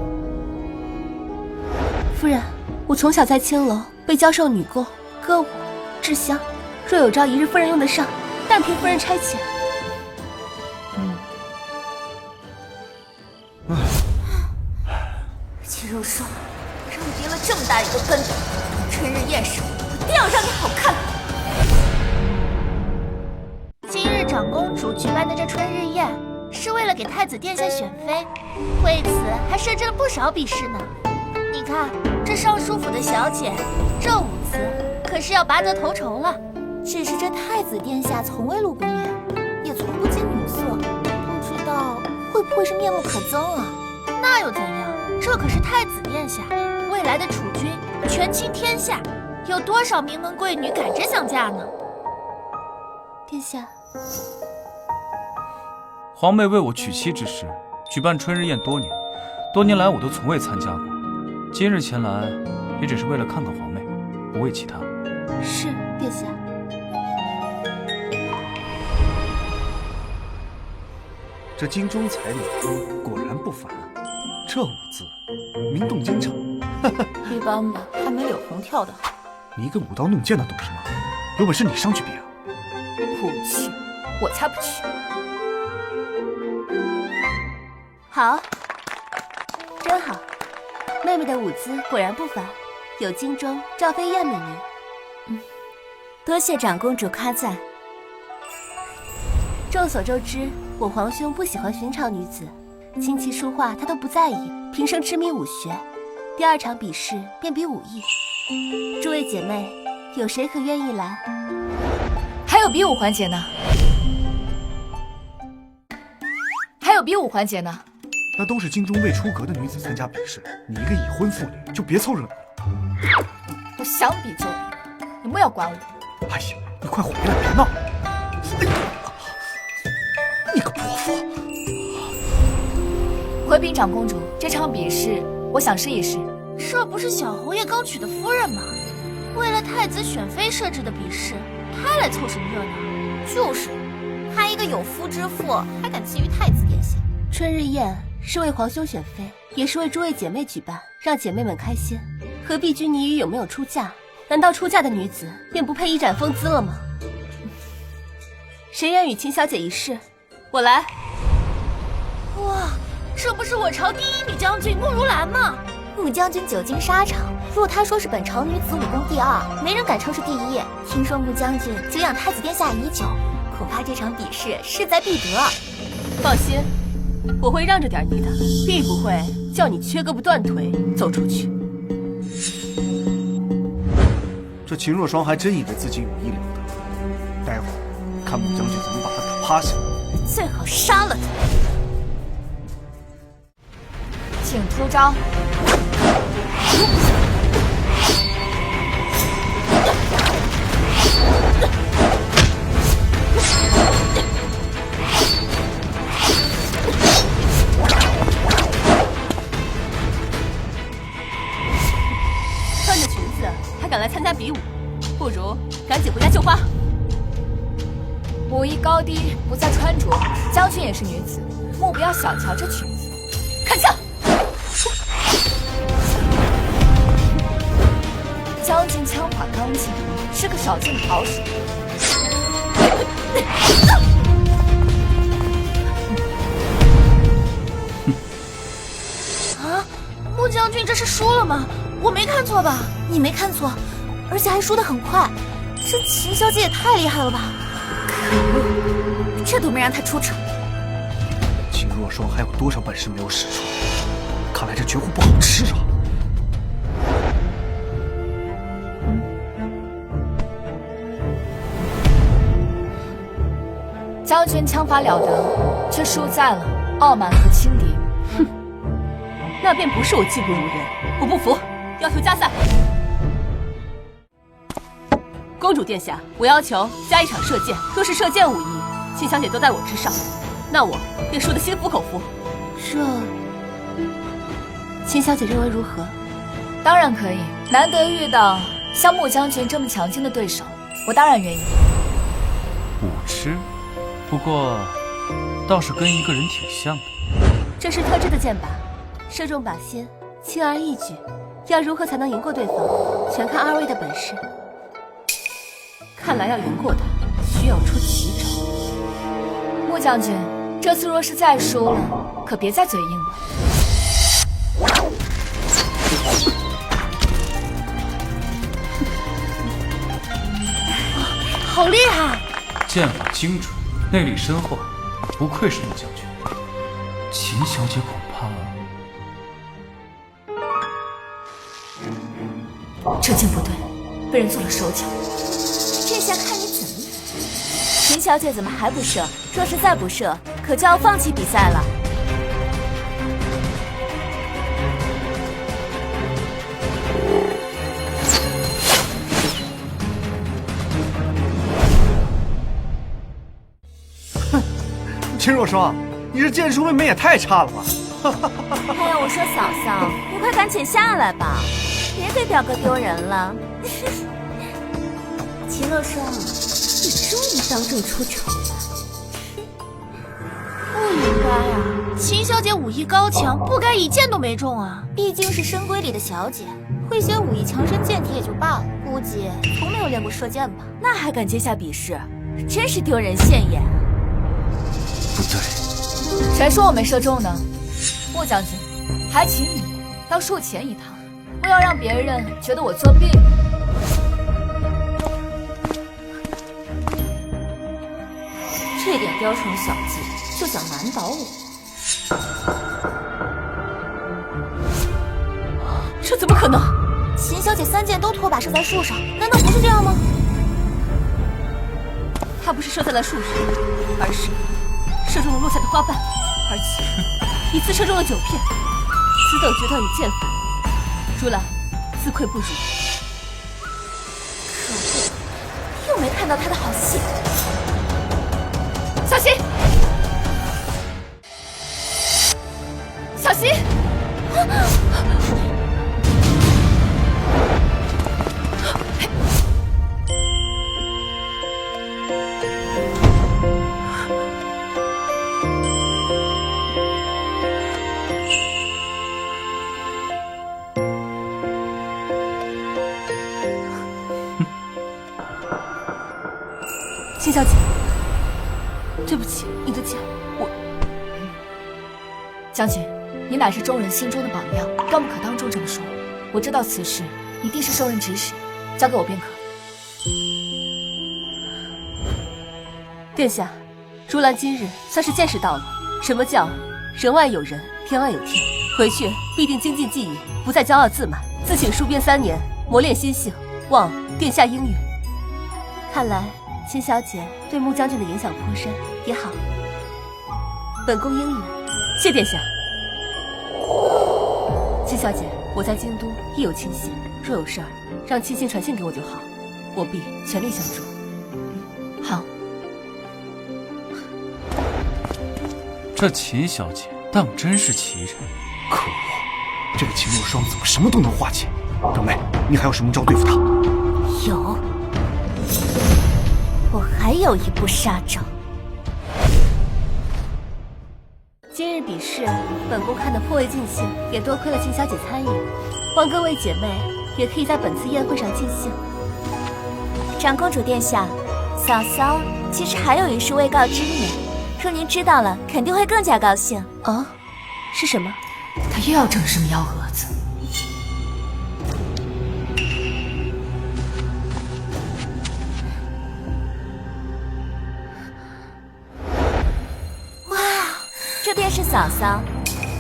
夫人，我从小在青楼被教授女工、歌舞、制香，若有朝一日夫人用得上，但凭夫人差遣。秦如霜，让你跌了这么大一个跟头，春日宴上我定要让你好看。今日长公主举办的这春日宴，是为了给太子殿下选妃，为此还设置了不少比试呢。你看，这尚书府的小姐，这舞姿可是要拔得头筹了。只是这太子殿下从未露过面，也从不近女色，不知道会不会是面目可憎啊？那又怎样？这可是太子殿下，未来的储君，权倾天下，有多少名门贵女赶着想嫁呢？殿下，皇妹为我娶妻之事，举办春日宴多年，多年来我都从未参加过。今日前来，也只是为了看看皇妹，不为其他。是殿下。这京中才女果然不凡啊！这舞姿，名动京城。一般吧，还没柳红跳得好。你一个舞刀弄剑的懂什么？有本事你上去比啊！我才不去。好，真好，妹妹的舞姿果然不凡，有京中赵飞燕美名。多谢长公主夸赞。众所周知，我皇兄不喜欢寻常女子，琴棋书画他都不在意，平生痴迷武学。第2场比试便比武艺。诸位姐妹，有谁可愿意来？还有比武环节呢？还有比武环节呢？那都是京中未出阁的女子参加比试，你一个已婚妇女就别凑热闹了。我想比就比，你莫要管我。哎呀，你快回来，别闹！哎呀，你个泼妇！回禀长公主，这场比试我想试一试。这不是小侯爷刚娶的夫人吗？为了太子选妃设置的比试，他来凑什么热闹？就是，他一个有夫之妇，还敢觊觎太子殿下？春日宴是为皇兄选妃，也是为诸位姐妹举办，让姐妹们开心，何必拘泥于有没有出嫁？难道出嫁的女子便不配一展风姿了吗？谁愿与秦小姐一试？我来。哇，这不是我朝第1女将军慕如兰吗？穆将军久经沙场，若他说是本朝女子武功第2，没人敢称是第1。听说穆将军久仰太子殿下已久，恐怕这场比试势在必得。放心，我会让着点你的，必不会叫你缺胳膊断腿走出去。这秦若霜还真以为自己武艺了得，待会儿看穆将军怎么把他打趴下。最好杀了他。请出招。穿着裙子还敢来参加比武，不如赶紧回家绣花。武艺高低不在穿着，将军也是女子，莫不要小瞧这裙子。看枪！将军枪法刚劲，是个少见的好手。啊，穆将军这是输了吗？我没看错吧？你没看错，而且还输得很快。这秦小姐也太厉害了吧！可恶，这都没让她出场。秦若霜还有多少本事没有使出？看来这绝户不好吃啊！将军枪法了得，却输在了傲慢和轻敌。哼，那便不是我技不如人，我不服，要求加赛。公主殿下，我要求加1场射箭。若是射箭武艺，秦小姐都在我之上，那我便输得心服口服。秦小姐认为如何？当然可以，难得遇到像穆将军这么强劲的对手，我当然愿意。武痴，不过倒是跟一个人挺像的。这是特制的箭靶，射中靶心，轻而易举。要如何才能赢过对方，全看2位的本事。看来要赢过他，需要出奇招。穆将军，这次若是再输了，可别再嘴硬了。好厉害！剑法精准，内力深厚，不愧是穆将军。秦小姐恐怕……这劲不对，被人做了手脚。这下看你怎么赢！秦小姐怎么还不射？若是再不射，可就要放弃比赛了。秦若霜，你这剑术妹妹也太差了吧！还有我说嫂嫂，你快赶紧下来吧，别给表哥丢人了。秦若霜，你终于当众出丑了。不应该啊，秦小姐武艺高强，不该一箭都没中啊。毕竟是深闺里的小姐，会些武艺强身健体也就罢了，估计从没有练过射箭吧？那还敢接下比试？真是丢人现眼。不对，谁说我没射中呢？穆将军，还请你到术前一趟，不要让别人觉得我作弊了。这点雕虫小技就想难倒我？这怎么可能？秦小姐3箭都拖把射在树上，难道不是这样吗？他不是射在了树上，而是射中了落下的花瓣，而且一次射中了9片。此等决断与剑法，如兰自愧不如。可恶，又没看到他的好戏。小心！小心！秦小姐，对不起，你的剑，我……将军，你乃是众人心中的榜样，更不可当众这么说。我知道此事一定是受人指使，交给我便可。殿下，如兰今日算是见识到了什么叫人外有人，天外有天。回去必定精进技艺，不再骄傲自满，自请戍边3年，磨练心性，望殿下应允。看来秦小姐对穆将军的影响颇深，也好，本宫应允，谢殿下。秦小姐，我在京都亦有亲信，若有事儿，让亲信传信给我就好，我必全力相助。好。这秦小姐当真是奇人，可恶，这个秦若霜怎么什么都能化解？长妹，你还有什么招对付她？有，我还有一步杀招。今日比试，本宫看得颇为尽兴，也多亏了秦小姐参与，望各位姐妹也可以在本次宴会上尽兴。长公主殿下，嫂嫂其实还有一事未告知你，若您知道了，肯定会更加高兴。啊？是什么？他又要整什么幺蛾子？哇，这便是嫂嫂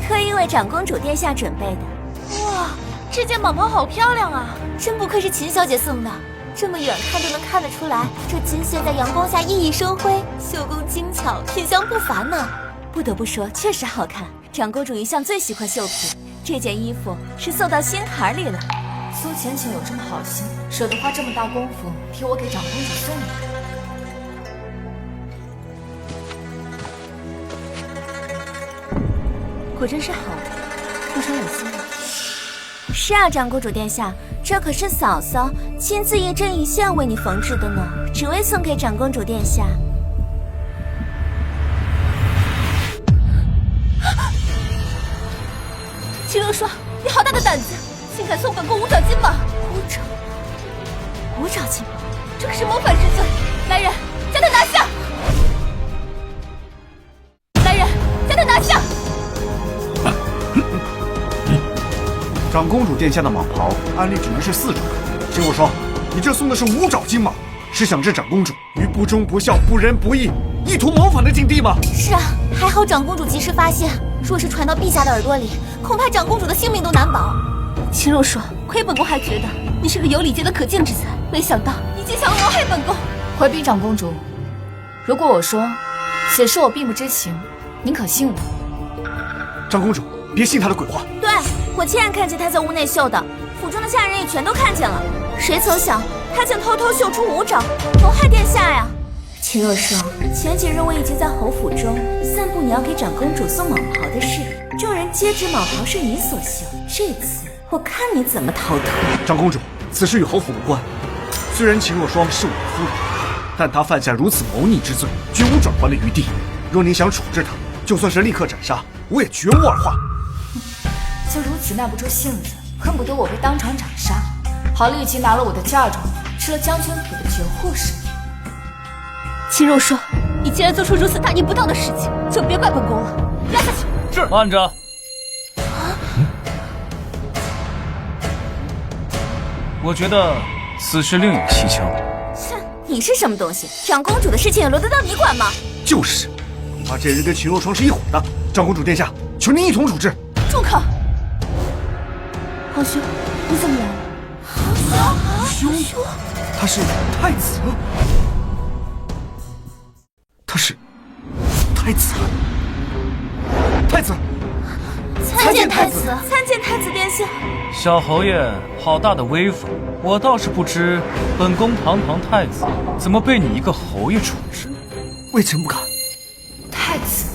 特意为长公主殿下准备的。哇，这件蟒袍好漂亮啊！真不愧是秦小姐送的，这么远看就能看得出来，这金线在阳光下熠熠生辉，绣工精巧，品香不凡呢。不得不说，确实好看。长公主一向最喜欢绣品，这件衣服是送到心坎里了。苏浅浅有这么好心，舍得花这么大功夫替我给长公主送的。果真是好的，不穿有心了。是啊，长公主殿下，这可是嫂嫂亲自一针一线为你缝制的呢，只为送给长公主殿下。秦若霜，你好大的胆子，竟敢送本宫5爪金蟒！五爪金蟒，这可是谋反之罪！来人，将他拿下！来人，将他拿下！长公主殿下的蟒袍，按理只能是4爪。秦若霜，你这送的是5爪金蟒，是想置长公主于不忠不孝、不仁不义、意图谋反的境地吗？是啊，还好长公主及时发现，若是传到陛下的耳朵里，恐怕长公主的性命都难保。秦若霜，亏本宫还觉得你是个有礼节的可敬之才，没想到你竟想谋害本宫！回禀长公主，如果我说此事我并不知情，您可信我？长公主，别信她的鬼话。对，我亲眼看见她在屋内绣的，府中的下人也全都看见了。谁曾想，她竟偷偷绣出5爪，谋害殿下呀！秦若霜，前几日我已经在侯府中散布你要给长公主送蟒袍的事，众人皆知蟒袍是你所绣，这次我看你怎么逃脱。长公主，此事与侯府无关。虽然秦若霜是我的夫人，但她犯下如此谋逆之罪，绝无转圜的余地。若您想处置她，就算是立刻斩杀，我也绝无二话。就如此耐不住性子，恨不得我被当场斩杀，好立即拿了我的嫁妆，吃了将军府的绝户似的。秦若霜，你既然做出如此大逆不道的事情，就别怪本宫了。压下去。是。慢着。我觉得此事另有蹊跷。切，你是什么东西？长公主的事情也轮得到你管吗？就是，恐怕这人跟秦若霜是一伙的。长公主殿下，求您一同处置。住口！皇兄，你怎么来了？皇兄，他是太子。他是太子。太子，参见太子，参见太子殿下。小侯爷，好大的威风！我倒是不知，本宫堂堂太子怎么被你一个侯爷处置？微臣不敢。太子，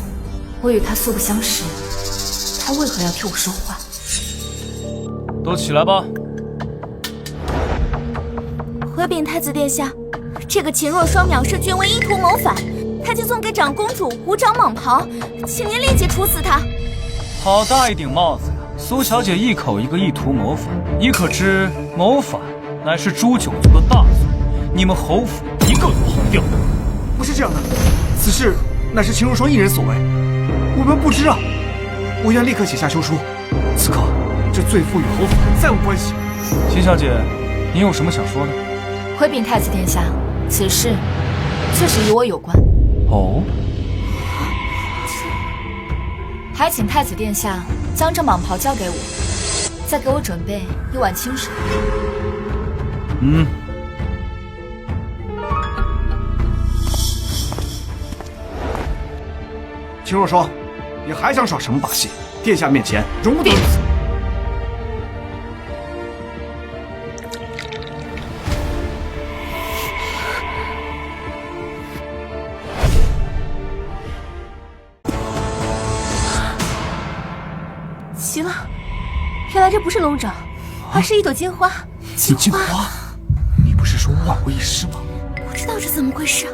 我与他素不相识，他为何要替我说话？都起来吧。回禀太子殿下，这个秦若霜藐视君威，意图谋反，他竟送给长公主5掌蟒袍，请您立即处死他。好大一顶帽子呀！苏小姐一口一个意图谋反，你可知谋反乃是诛九族的大罪，你们侯府一个都跑不掉。不是这样的，此事乃是秦若霜一人所为，我们不知啊。我愿立刻写下休书。此刻，这罪妇与侯府再无关系。秦小姐，你有什么想说的？回禀太子殿下，此事确实与我有关。哦。还请太子殿下将这蟒袍交给我，再给我准备一碗清水。秦若霜，你还想耍什么把戏？殿下面前容不得如此。奇了，原来这不是龙爪，而是一朵金花。金花，你不是说万无一失吗？不知道这怎么回事，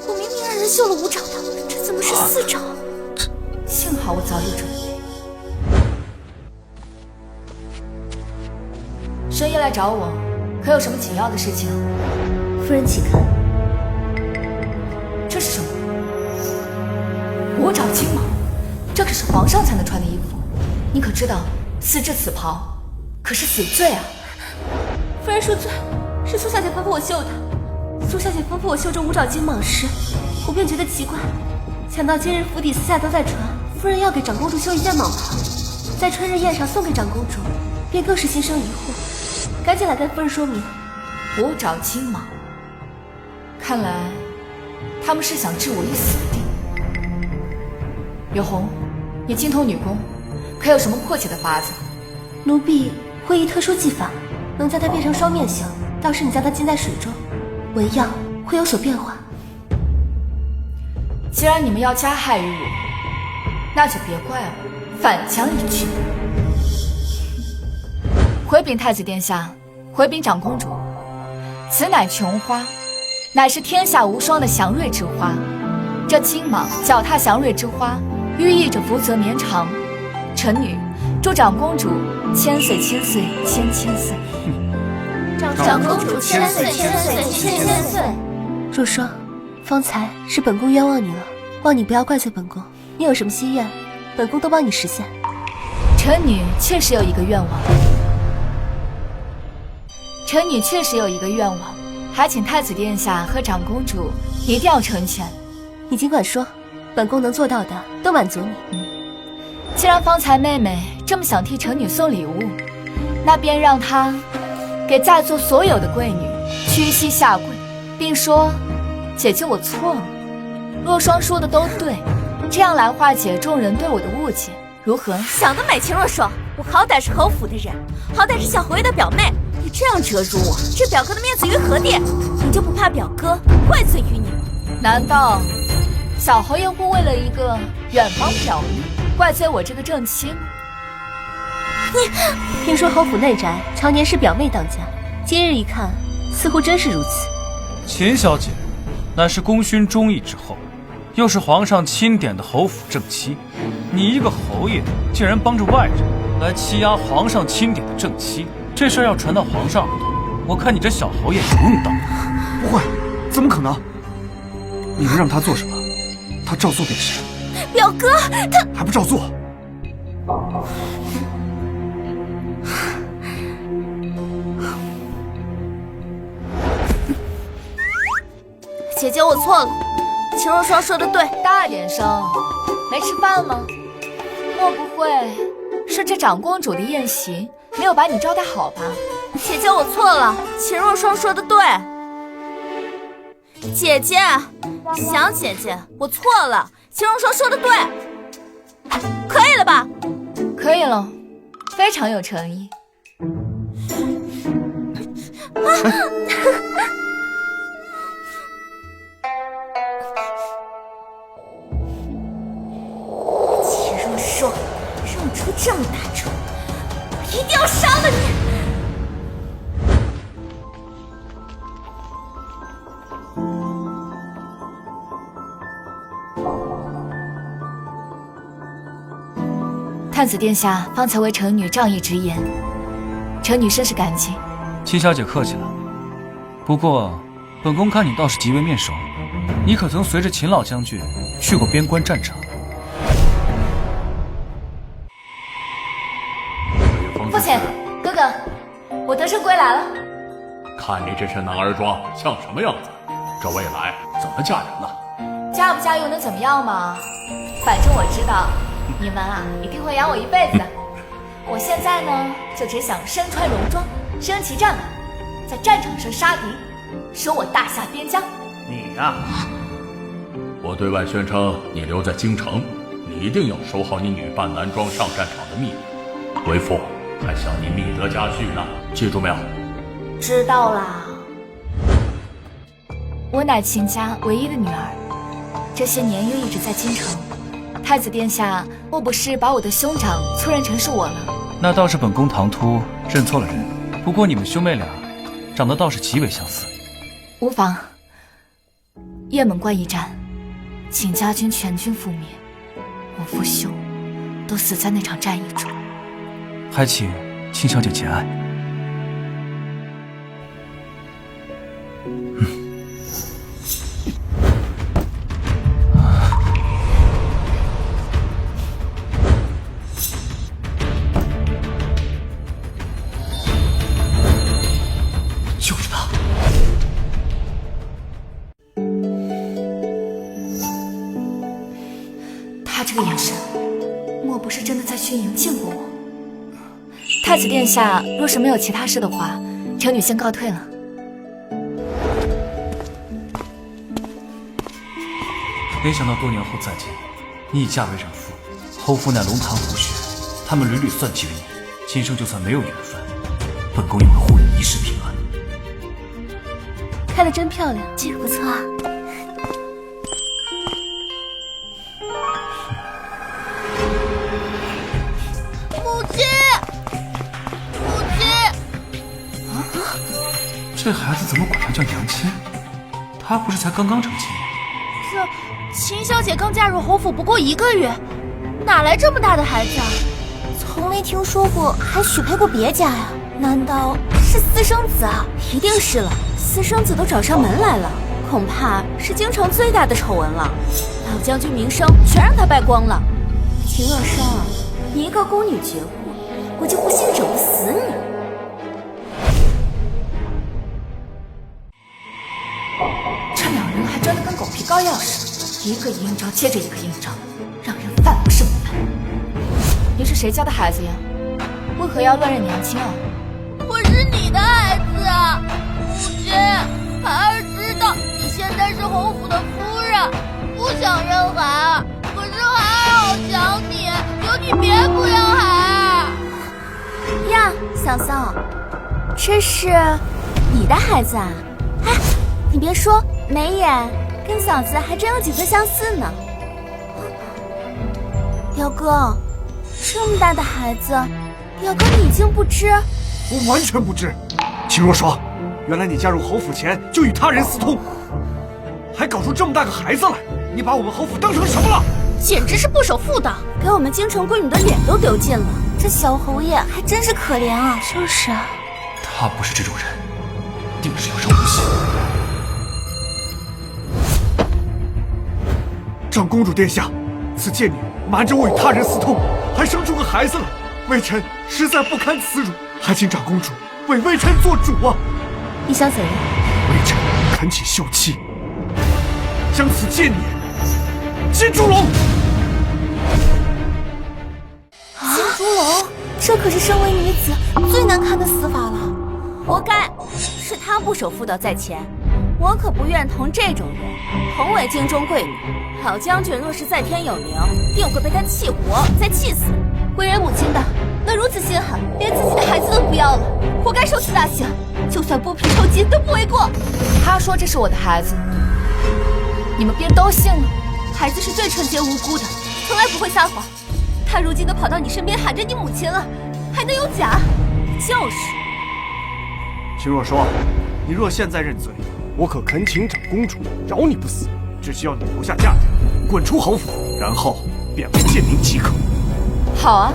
我明明让人绣了5爪的，这怎么是4爪？幸好我早有准备。深夜来找我，可有什么紧要的事情？夫人请看，这是什么？5爪金蟒，这可是皇上才能穿的衣服。你可知道，私制此袍可是死罪啊！夫人恕罪，是苏小姐吩咐我绣的。苏小姐吩咐我绣这5爪金蟒时，我便觉得奇怪，想到今日府邸私下都在传，夫人要给长公主绣一件蟒袍，在春日宴上送给长公主，便更是心生疑惑，赶紧来跟夫人说明。5爪金蟒，看来他们是想置我于死地。柳红，你精通女工，可有什么破解的法子？奴婢会一特殊技法，能将它变成双面形。到时你将它浸在水中，纹样会有所变化。既然你们要加害于我，那就别怪我反将一军。回禀太子殿下，回禀长公主，此乃琼花，乃是天下无双的祥瑞之花。这金蟒脚踏祥瑞之花，寓意着福泽绵长。臣女祝长公主千岁千岁千岁。长公主千岁千岁千岁。若霜，方才是本宫冤枉你了，望你不要怪罪本宫。你有什么心愿，本宫都帮你实现。臣女确实有一个愿望，还请太子殿下和长公主一定要成全。你尽管说，本宫能做到的都满足你。既然方才妹妹这么想替臣女送礼物，那便让她给在座所有的贵女屈膝下跪，并说：“姐姐，我错了。”若霜说的都对，这样来化解众人对我的误解，如何？想得美，秦若霜，我好歹是侯府的人，好歹是小侯爷的表妹，你这样折辱我，这表哥的面子于何地？你就不怕表哥怪罪于你？难道小侯爷会为了一个远房表妹怪罪我这个正妻吗？听说侯府内宅常年是表妹当家，今日一看，似乎真是如此。秦小姐乃是功勋忠义之后，又是皇上钦点的侯府正妻，你一个侯爷竟然帮着外人来欺压皇上钦点的正妻，这事要传到皇上耳朵，我看你这小侯爷有用当。不会，怎么可能？你能让他做什么，他照做便是。表哥，他还不照做？姐姐，我错了。秦若霜说的对，大点声，没吃饭吗？莫不会是这长公主的宴席没有把你招待好吧？姐姐，我错了。秦若霜说的对。姐姐，想姐姐，我错了。秦若霜说的对，可以了吧？可以了，非常有诚意。秦若霜，让你出这么大仇，我一定要杀了你！太子殿下方才为臣女仗义直言，臣女甚是感激。秦小姐客气了。不过，本宫看你倒是极为面熟，你可曾随着秦老将军去过边关战场？父亲，哥哥，我得胜归来了。看你这身男儿装，像什么样子？这未来怎么嫁人了？嫁不嫁又能怎么样嘛？反正我知道，你们啊一定会养我一辈子的。我现在呢，就只想身穿戎装，身骑战马，在战场上杀敌，守我大夏边疆。你呀，我对外宣称你留在京城，你一定要守好你女扮男装上战场的秘密。为父还想你觅得佳婿呢，记住没有？知道啦。我乃秦家唯一的女儿，这些年又一直在京城。太子殿下莫不是把我的兄长错认成是我了？那倒是本宫唐突认错了人。不过你们兄妹俩长得倒是极为相似。无妨。雁门关一战，秦家军全军覆灭，我父兄都死在那场战役中。还请秦小姐节哀。就是他。他这个眼神，莫不是真的在军营见过我？太子殿下若是没有其他事的话，臣女先告退了。没想到多年后再见，你已嫁为人妇，侯府乃龙潭虎穴，他们屡屡算计于你，今生就算没有缘分，本宫也会护你一世平安。开得真漂亮，这个不错啊。这孩子怎么管他叫娘亲？他不是才刚刚成亲吗？这秦小姐刚嫁入侯府不过1个月，哪来这么大的孩子啊？从没听说过还许配过别家呀？难道是私生子啊？一定是了，私生子都找上门来了，恐怕是京城最大的丑闻了。老将军名声全让他败光了。秦若霜啊，一个宫女绝户，我就不信整不死你。这两人还真的跟狗皮膏药似的，一个阴招接着一个阴招，让人烦不胜烦。你是谁家的孩子呀？为何要乱认娘亲啊？我是你的孩子啊，母亲。孩儿知道你现在是侯府的夫人，不想认孩儿，可是孩儿好想你，求你别不要孩儿。呀，嫂嫂，这是你的孩子啊？哎，你别说，眉眼跟嫂子还真有几分相似呢。表哥，这么大的孩子，表哥你已经不知？我完全不知。秦若霜，原来你嫁入侯府前就与他人私通，还搞出这么大个孩子来，你把我们侯府当成什么了？简直是不守妇道，给我们京城闺女的脸都丢尽了。这小侯爷还真是可怜啊。就是啊，他不是这种人，定是要上诬陷。长公主殿下，此贱女瞒着我与他人私通，还生出个孩子了，微臣实在不堪耻辱，还请长公主为微臣做主啊！你想怎样？微臣恳请休妻，将此贱女进猪笼。进猪笼，这可是身为女子最难看的死法了。活该，是他不守妇道在前，我可不愿同这种人同为京中贵女。老将军若是在天有灵，定会被他气活，再气死。为人母亲的，能如此心狠，连自己的孩子都不要了，活该受此大刑。就算剥皮抽筋都不为过。他说这是我的孩子，你们便都信了？孩子是最纯洁无辜的，从来不会撒谎。他如今都跑到你身边喊着你母亲了，还能有假？就是。秦若霜，你若现在认罪，我可恳请长公主饶你不死，只需要你留下嫁妆，滚出侯府，然后便为贱民即可。好啊，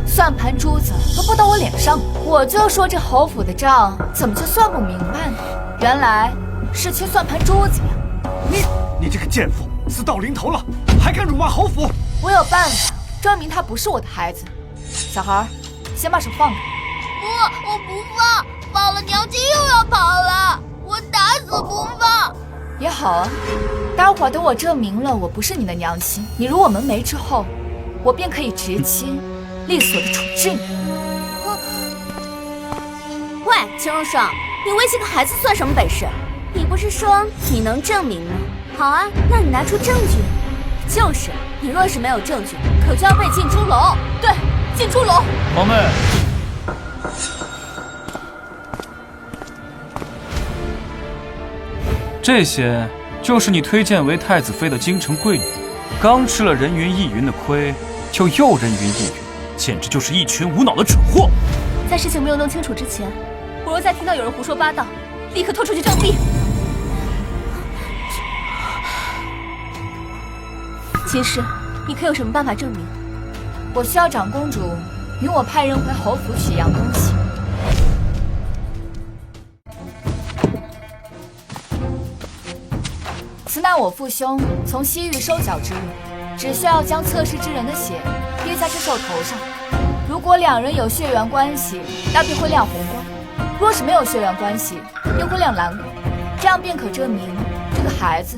算盘珠子都拨到我脸上，我就说这侯府的账怎么就算不明白呢？原来是缺算盘珠子呀！你这个贱妇，死到临头了，还敢辱骂侯府？我有办法证明他不是我的孩子。小孩，先把手放开。我不放，放了娘亲又要跑了，我打死不放。也好啊，待会儿等我证明了我不是你的娘亲，你入我门楣之后，我便可以直接利索的处置你。喂，秦若霜，你威胁个孩子算什么本事？你不是说你能证明吗？好啊，那你拿出证据。就是，你若是没有证据，可就要被进猪笼。对，进猪笼。皇妹，这些就是你推荐为太子妃的京城贵女，刚吃了人云亦云的亏，就又人云亦云，简直就是一群无脑的蠢货。在事情没有弄清楚之前，我若再听到有人胡说八道，立刻拖出去杖毙。秦氏，你可有什么办法证明？我需要长公主允我派人回侯府取一样东西。此乃我父兄从西域收缴之物，只需要将测试之人的血滴在这兽头上。如果两人有血缘关系，那便会亮红光；若是没有血缘关系，便会亮蓝光。这样便可证明这个孩子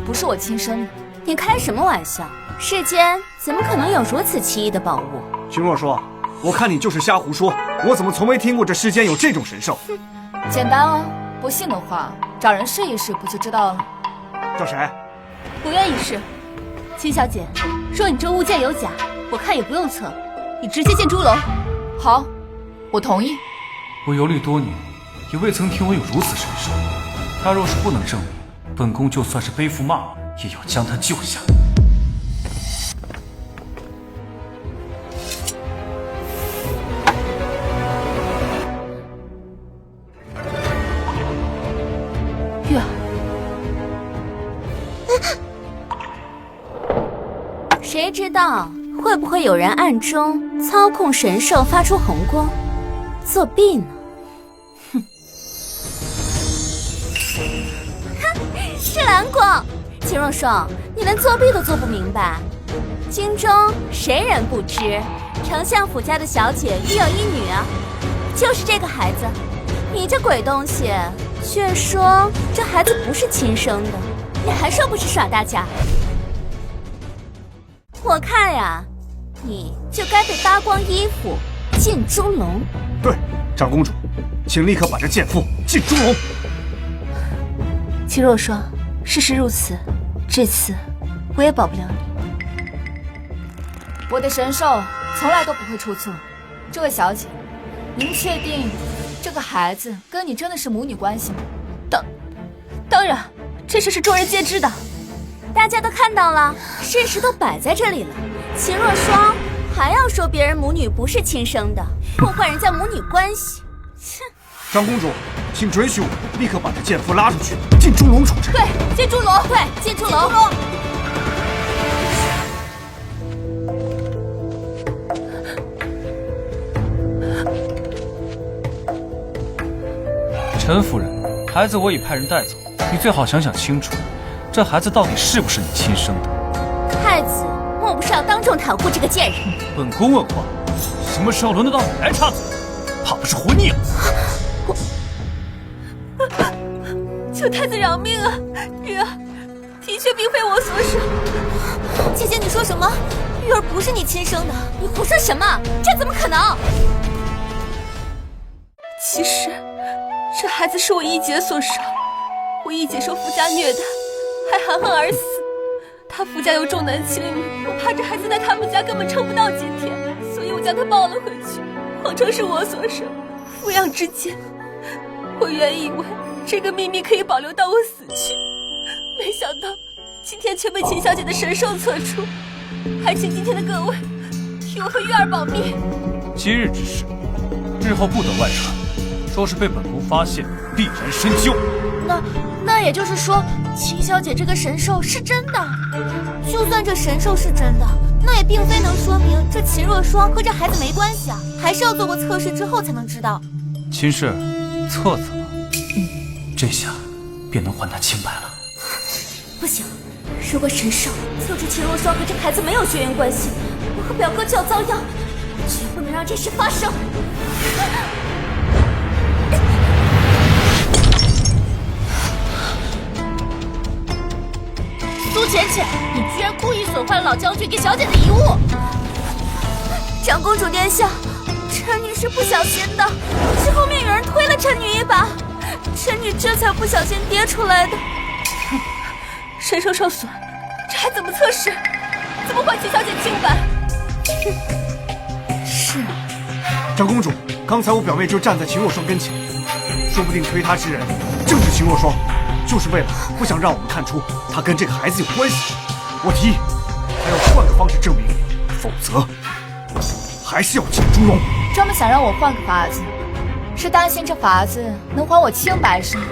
不是我亲生的。你开什么玩笑？世间怎么可能有如此奇异的宝物？秦若霜，我看你就是瞎胡说，我怎么从没听过这世间有这种神兽？简单啊，不信的话，找人试一试不就知道了？找谁？不愿意试。秦小姐，若你这物件有假，我看也不用测，你直接进猪笼。好，我同意。我游历多年，也未曾听闻有如此神兽。他若是不能证明，本宫就算是背负骂名，也要将他救下。月儿，谁知道会不会有人暗中操控神兽发出红光，作弊呢？哼！是蓝光。秦若霜，你连作弊都做不明白。京中谁人不知，丞相府家的小姐育有一女啊，就是这个孩子。你这鬼东西，却说这孩子不是亲生的，你还说不是耍大家？我看呀，你就该被扒光衣服进猪笼。对，长公主，请立刻把这贱妇进猪笼。秦若霜，事实如此，这次我也保不了你。我的神兽从来都不会出错。这位小姐，您确定这个孩子跟你真的是母女关系吗？当然，这事是众人皆知的，大家都看到了，事实都摆在这里了。秦若霜还要说别人母女不是亲生的，破坏人家母女关系。切！长公主，请准许我立刻把这贱妇拉出去，进猪笼处置。对，进猪笼，对，进猪笼。陈夫人，孩子我已派人带走，你最好想想清楚，这孩子到底是不是你亲生的？要当众袒护这个贱人。本宫问话，什么时候轮得到你来插嘴？怕不是活腻了？求太子饶命啊！玉儿，的确并非我所生。姐姐，你说什么？玉儿不是你亲生的，你胡说什么？这怎么可能？其实，这孩子是我一姐所生。我一姐受夫家虐待，还含恨而死。她夫家又重男轻女，我怕这孩子在他们家根本撑不到几天，所以我将他抱了回去，谎称是我所生。抚养之间，我原以为这个秘密可以保留到我死去，没想到今天却被秦小姐的神兽测出。还请今天的各位替我和玉儿保密。今日之事，日后不得外传。若是被本宫发现，必然深究。那也就是说，秦小姐这个神兽是真的。就算这神兽是真的，那也并非能说明这秦若霜和这孩子没关系啊，还是要做过测试之后才能知道。秦氏，测测吧，这下便能还他清白了。不行，如果神兽测出秦若霜和这孩子没有血缘关系，我和表哥就要遭殃，绝不能让这事发生。苏浅浅，你居然故意损坏了老将军给小姐的遗物！长公主殿下，臣女是不小心的，是后面有人推了臣女一把，臣女这才不小心跌出来的。神兽受损，这还怎么测试？怎么还秦小姐清白？是啊，长公主，刚才我表妹就站在秦若霜跟前，说不定推她之人正是秦若霜，就是为了不想让我们看出她跟这个孩子有关系。我提议，她要换个方式证明，否则还是要请朱荣。专门想让我换个法子，是担心这法子能还我清白是吗？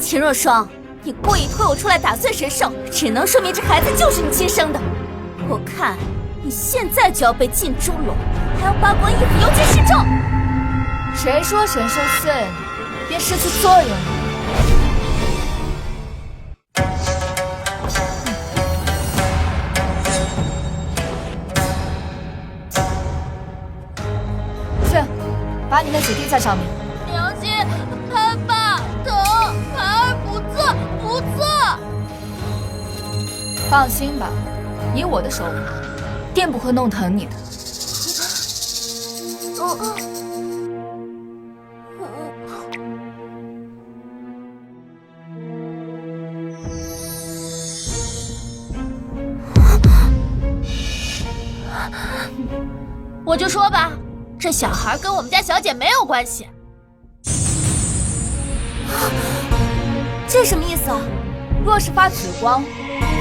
秦若霜，你故意推我出来打碎神兽，只能说明这孩子就是你亲生的。我看你现在就要被禁猪笼，还要扒光衣服游街示众。谁说神兽碎了便失去作用了？去，把你那血滴在上面。娘亲，太爸疼，孩儿不测，不测。放心吧，以我的手法，定不会弄疼你的。我就说吧，这小孩跟我们家小姐没有关系。这什么意思啊？若是发紫光，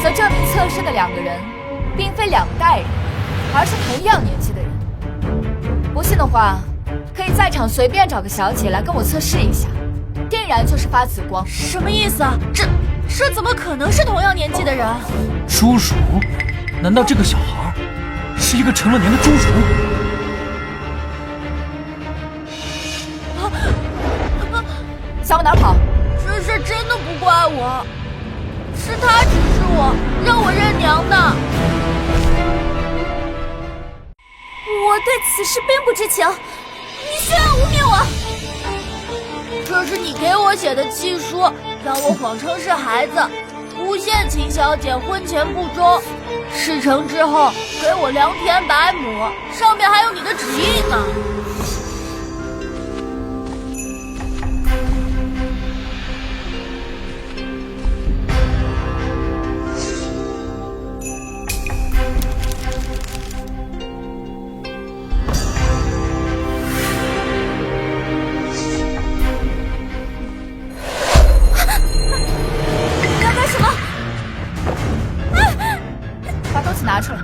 则证明测试的两个人并非两代人，而是同样年纪的人。不信的话，可以在场随便找个小姐来跟我测试一下，定然就是发紫光。什么意思啊？这怎么可能是同样年纪的人？侏儒？难道这个小孩是一个成了年的侏儒？想往哪儿跑？这事真的不怪我，是他指示我，让我认娘的。我对此事并不知情，你休要污蔑我！这是你给我写的契书，让我谎称是孩子，诬陷秦小姐婚前不忠。事成之后给我良田百亩，上面还有你的旨意呢。拿出来！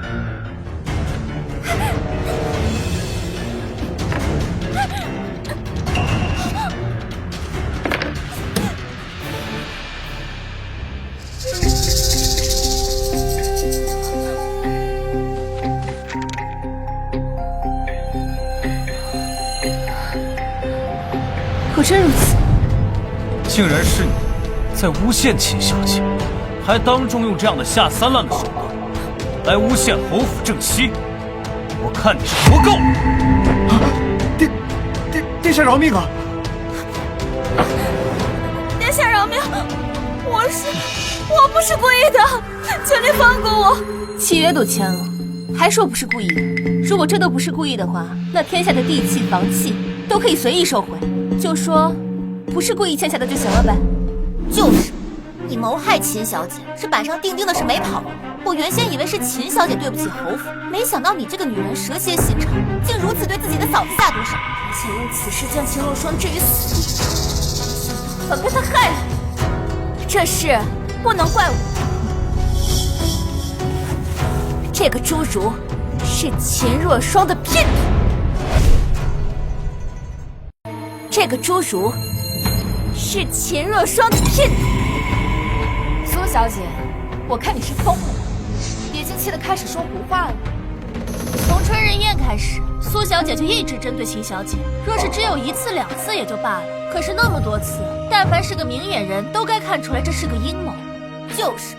果真如此，竟然是你在诬陷秦小姐，还当众用这样的下三滥的手段来诬陷侯府正妻，我看你是活够了！殿下饶命啊！殿下饶命！我不是故意的，求您放过我。契约都签了，还说不是故意的。如果这都不是故意的话，那天下的地契、房契都可以随意收回，就说不是故意签下的就行了呗。就是，你谋害秦小姐是板上钉钉的事没跑。我原先以为是秦小姐对不起侯府，没想到你这个女人蛇蝎心肠，竟如此对自己的嫂子下毒手，而且用此事将秦若霜置于死地，反被她害了。这事不能怪我，这个侏儒是秦若霜的姘头，这个侏儒是秦若霜的姘头。苏小姐，我看你是疯了，已经气得开始说胡话了。从春日宴开始，苏小姐就一直针对秦小姐，若是只有1次2次也就罢了，可是那么多次，但凡是个明眼人都该看出来这是个阴谋。就是，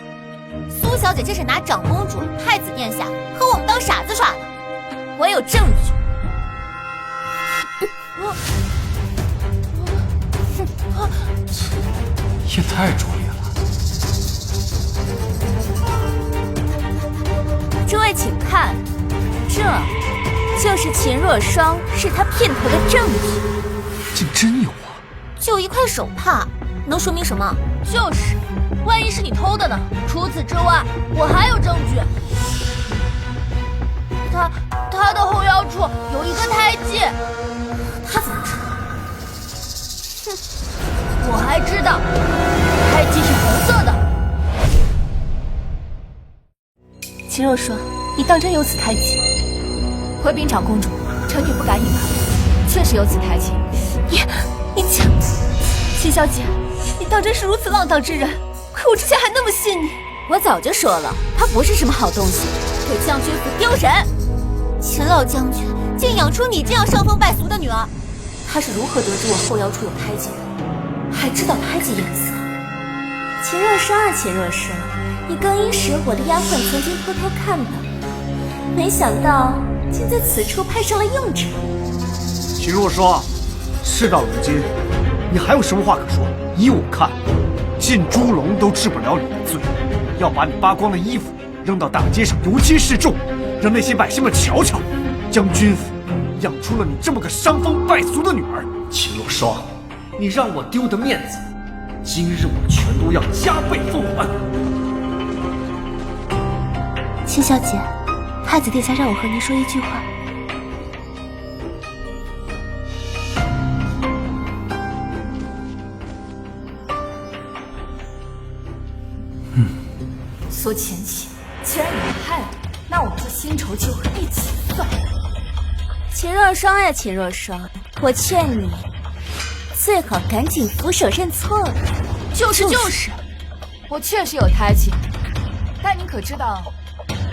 苏小姐这是拿长公主、太子殿下和我们当傻子耍呢。我有证据。也太拙劣了。诸位请看，这就是秦若霜是她姘头的证据。竟真有啊！就一块手帕，能说明什么？就是，万一是你偷的呢？除此之外，我还有证据。他的后腰处有一个胎记。他怎么知道？我还知道，胎记是红色的。秦若霜，你当真有此胎记？回禀长公主，臣女不敢隐瞒，确实有此胎记。你讲，秦小姐，你当真是如此浪荡之人？可我之前还那么信你。我早就说了，他不是什么好东西，对将军府丢人。秦老将军竟养出你这样伤风败俗的女儿，他是如何得知我后腰处有胎记的？还知道胎记颜色？秦若霜啊，秦若霜，你更衣时我的丫鬟曾经偷偷看到，没想到竟在此处派上了用场。秦若霜，事到如今，你还有什么话可说？依我看，进猪笼都治不了你的罪，要把你扒光的衣服扔到大街上，游街示众，让那些百姓们瞧瞧，将军府养出了你这么个伤风败俗的女儿。秦若霜，你让我丢的面子，今日我全都要加倍奉还。秦小姐，太子殿下让我和您说一句话。苏浅浅，既然你们害了我，那我们就新仇旧恨一起算。秦若霜呀，秦若霜，我劝你最好赶紧俯首认错了。就是，我确实有胎记，但你可知道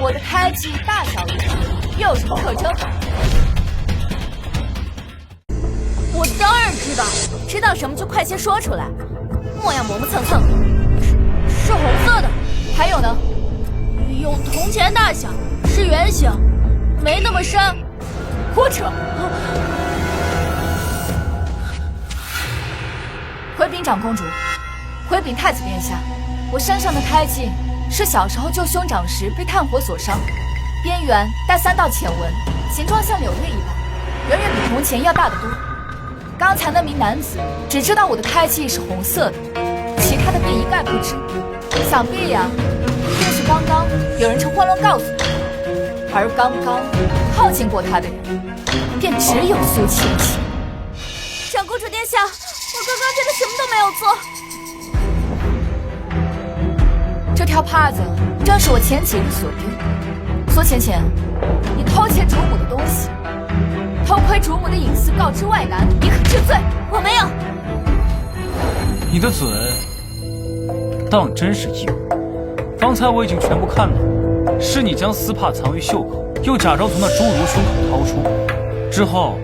我的胎记大小如何，又有什么特征？我当然知道，知道什么就快些说出来，莫要磨磨蹭蹭。是红色的。还有呢？有铜钱大小，是圆形，没那么深。胡扯！回禀长公主，回禀太子殿下，我身上的胎记是小时候救兄长时被炭火所伤，边缘带3道浅纹，形状像柳叶一般，远远比铜钱要大得多。刚才那名男子只知道我的胎记是红色的，其他的便一概不知。想必呀，便是刚刚有人趁混乱告诉他，而刚刚靠近过他的人，便只有苏浅浅。长公主殿下，我刚刚真的什么都没有做。这条帕子正是我前几日所丢。苏浅浅，你偷窃主母的东西，偷窥主母的隐私，告知外男，你可治罪？我没有。你的嘴当真是硬。方才我已经全部看到，是你将丝帕藏于袖口，又假装从那侏儒胸口掏出，之后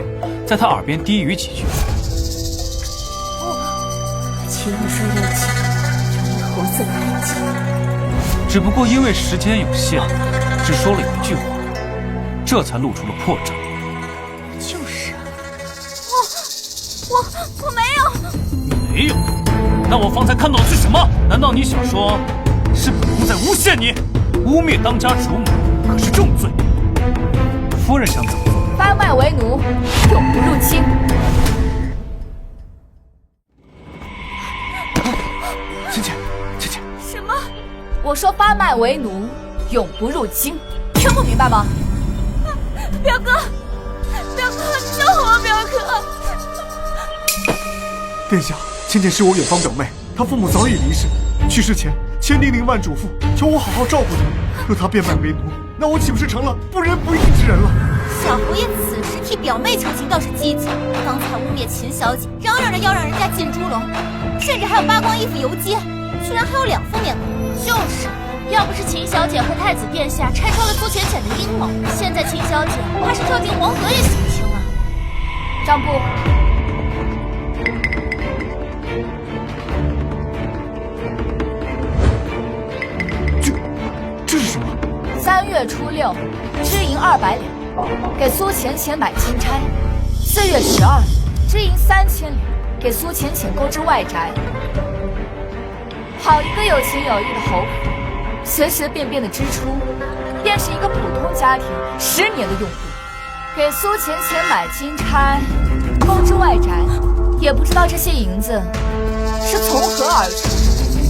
在他耳边低语几句。秦若霜要紧，这红色胎记只不过因为时间有限，只说了一句话，这才露出了破绽。就是啊，我没有。你没有？那我方才看到的是什么？难道你想说，是本宫在诬陷你？污蔑当家主母可是重罪。夫人想怎么做？发卖为奴，永不入京。芊芊，什么？我说发卖为奴，永不入京，听不明白吗？表哥，救我！表哥，殿下，芊芊是我远方表妹，她父母早已离世，去世前千叮咛万嘱咐，求我好好照顾她。若她变卖为奴，那我岂不是成了不仁不义之人了？小侯爷此时替表妹求情倒是积极，刚才污蔑秦小姐，嚷嚷着要让人家进猪笼，甚至还有扒光衣服游街，居然还有2副面孔。就是，要不是秦小姐和太子殿下拆穿了苏浅浅的阴谋，现在秦小姐怕是跳进黄河也洗不清了。张布，这是什么？3月初6，支银200两，给苏浅浅买金钗；4月12，支银3000两，给苏浅浅购置外宅。好一个有情有义的侯府，随随便便的支出，便是一个普通家庭10年的用度。给苏浅浅买金钗，购置外宅，也不知道这些银子是从何而出。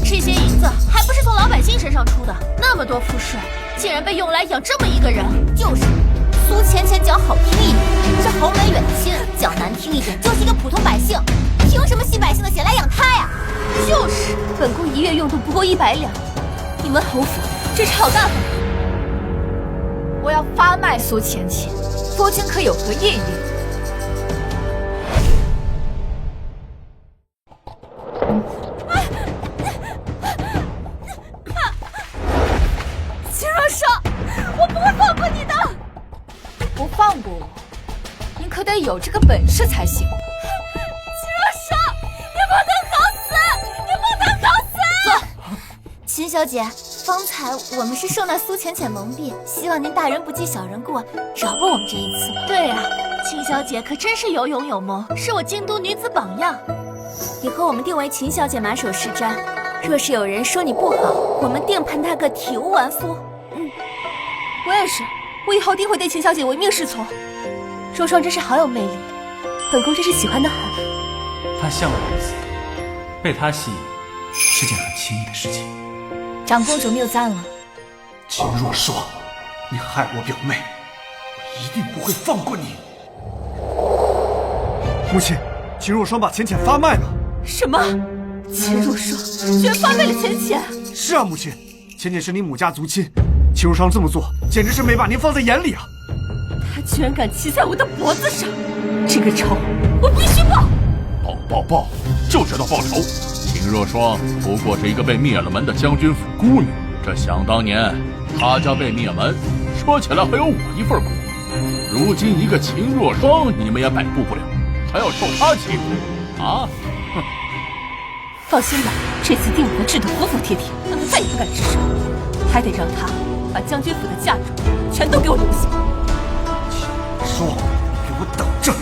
这些银子还不是从老百姓身上出的，那么多赋税，竟然被用来养这么一个人。就是，苏浅浅讲好听一点是侯门远亲，讲难听一点就是一个普通百姓，凭什么吸百姓的血来养他呀？就是，本宫1月用度不够100两，你们侯府真是好大方。我要发卖苏浅浅，夫君可有何异议？秦若霜，我不会放过你的。不放过我，你可得有这个本事才行。秦若霜，你不能搞死，你不能搞死！坐，秦小姐，方才我们是受那苏浅浅蒙蔽，希望您大人不计小人过，饶过我们这一次。对啊，秦小姐可真是有勇有谋，是我京都女子榜样。以后我们定为秦小姐马首是瞻，若是有人说你不好，我们定喷他个体无完肤。我也是，我以后定会对秦小姐唯命是从。若霜真是好有魅力，本宫真是喜欢的很。她像如此，被她吸引是件很轻易的事情。长公主谬赞了。秦若霜，你害我表妹，我一定不会放过你。母亲，秦若霜把浅浅发卖了。什么？秦若霜居然发卖了浅浅？是啊，母亲，浅浅是你母家族亲，秦若霜这么做简直是没把您放在眼里啊！他居然敢骑在我的脖子上，这个仇我必须报！报，就知道报仇！秦若霜不过是一个被灭了门的将军府姑女，这想当年她家被灭门，说起来还有我一份苦。如今一个秦若霜你们也摆布不了，还要受她欺负啊！哼！放心吧，这次定我的治得服服帖帖，让他再也不敢吱声，还得让他把将军府的嫁妆全都给我留下。说，给我等着！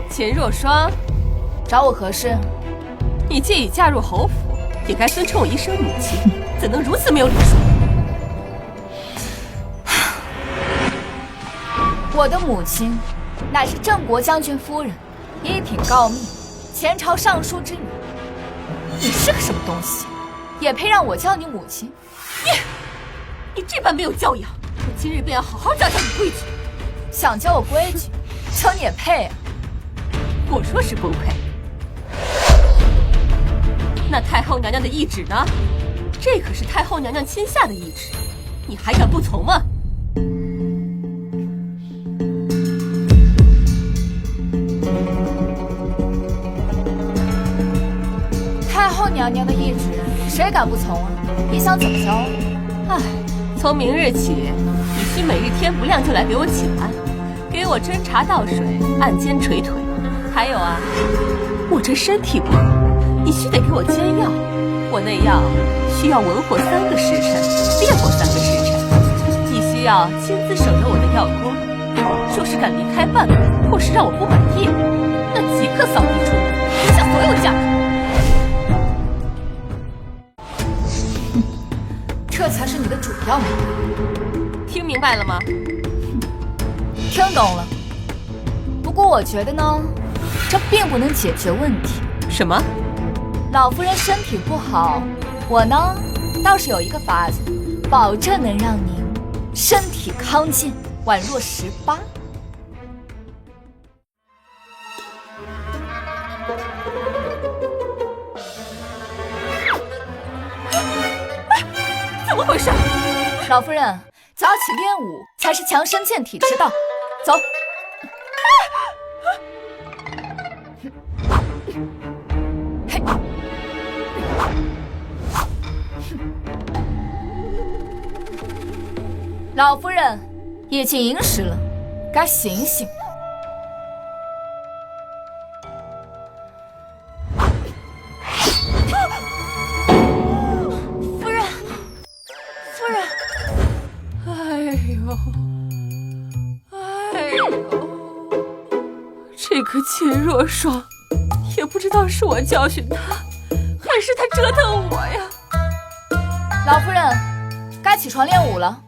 秦若霜，找我何事？你既已嫁入侯府，也该尊称我一声母亲，怎能如此没有礼数？我的母亲乃是郑国将军夫人，一品诰命，前朝尚书之女。你是个什么东西，也配让我叫你母亲？你这般没有教养，我今日便要好好教教你规矩。想教我规矩，就你也配啊？我说是不配。那太后娘娘的懿旨呢？这可是太后娘娘亲下的懿旨，你还敢不从吗？太后娘娘的懿旨，谁敢不从啊？你想怎么教？唉，从明日起，你需每日天不亮就来给我请安，给我斟茶倒水，按肩捶腿。还有啊，我这身体不好，你须得给我煎药，我那药需要文火3个时辰，烈火3个时辰。你需要亲自守着我的药锅，若是敢离开半步，或是让我不满意，那即刻扫地出门，留下所有价值。这才是你的主要目的。听明白了吗？听懂了。不过我觉得呢，这并不能解决问题。什么？老夫人身体不好，我呢倒是有一个法子，保证能让您身体康健，宛若18。怎么回事？老夫人，早起练武才是强身健体之道。走。嘿。老夫人，已经寅时了，该醒醒。夫人，夫人。哎呦，这个秦若霜，也不知道是我教训他，还是他折腾我呀。老夫人，该起床练武了。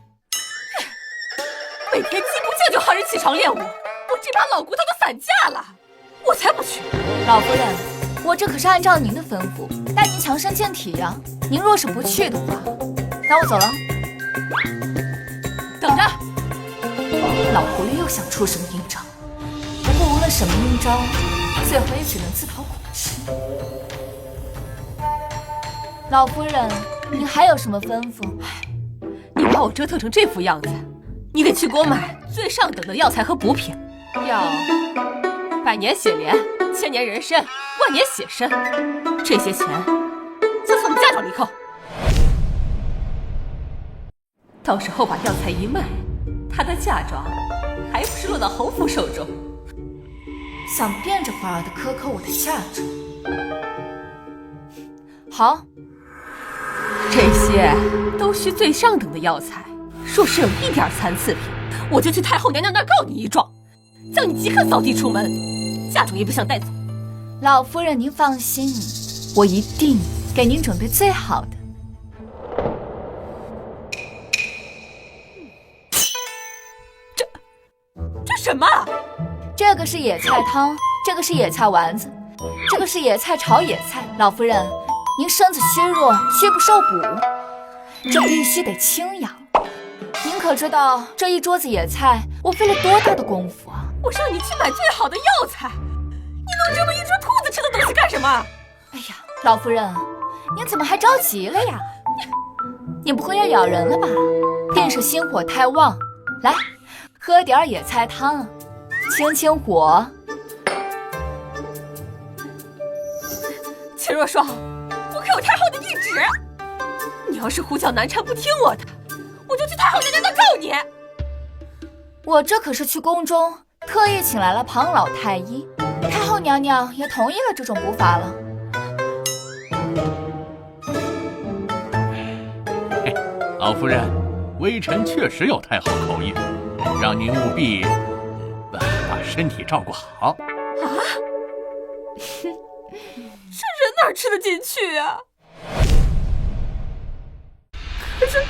每天鸡不见就喊人起床练武，我这把老骨头都散架了，我才不去。老夫人，我这可是按照您的吩咐，带您强身健体呀。您若是不去的话，那我走了。等着。老狐狸又想出什么阴招，不过无论什么阴招，最后也只能自讨苦吃。老夫人，您还有什么吩咐？你把我折腾成这副样子，你得去给我买最上等的药材和补品，要100年血莲、1000年人参、10000年血参，这些钱就从你嫁妆里扣。到时候把药材一卖，他的嫁妆还不是落到侯府手中？想变着法儿的克扣我的嫁妆。好，这些都需最上等的药材，若是有一点残次品，我就去太后娘娘那儿告你一状，叫你即刻扫地出门，嫁妆也不想带走。老夫人您放心，我一定给您准备最好的。这什么？这个是野菜汤，这个是野菜丸子，这个是野菜炒野菜。老夫人，您身子虚弱，虚不受补，这必须得清养。您可知道这一桌子野菜我费了多大的功夫啊？我让你去买最好的药材，你弄这么一桌兔子吃的东西干什么？哎呀，老夫人，您怎么还着急了呀？你不会要咬人了吧？定是心火太旺。来，喝点野菜汤，清清火。秦若霜，我可有太后的懿旨，你要是胡搅蛮缠不听我的，我就去太后娘娘那告你。我这可是去宫中特意请来了庞老太医，太后娘娘也同意了这种补法了。老夫人，微臣确实有太后口音，让您务必把身体照顾好。啊？这人哪吃得进去啊？可是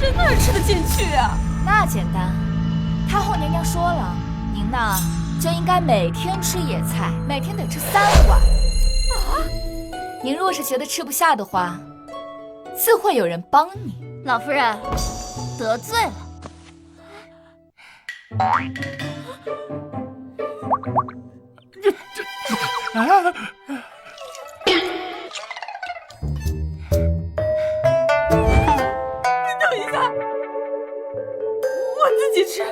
这人哪吃得进去啊？那简单，太后娘娘说了，您呐就应该每天吃野菜，每天得吃3碗。啊？您若是觉得吃不下的话，自会有人帮你。老夫人得罪了。等一下，我自己吃。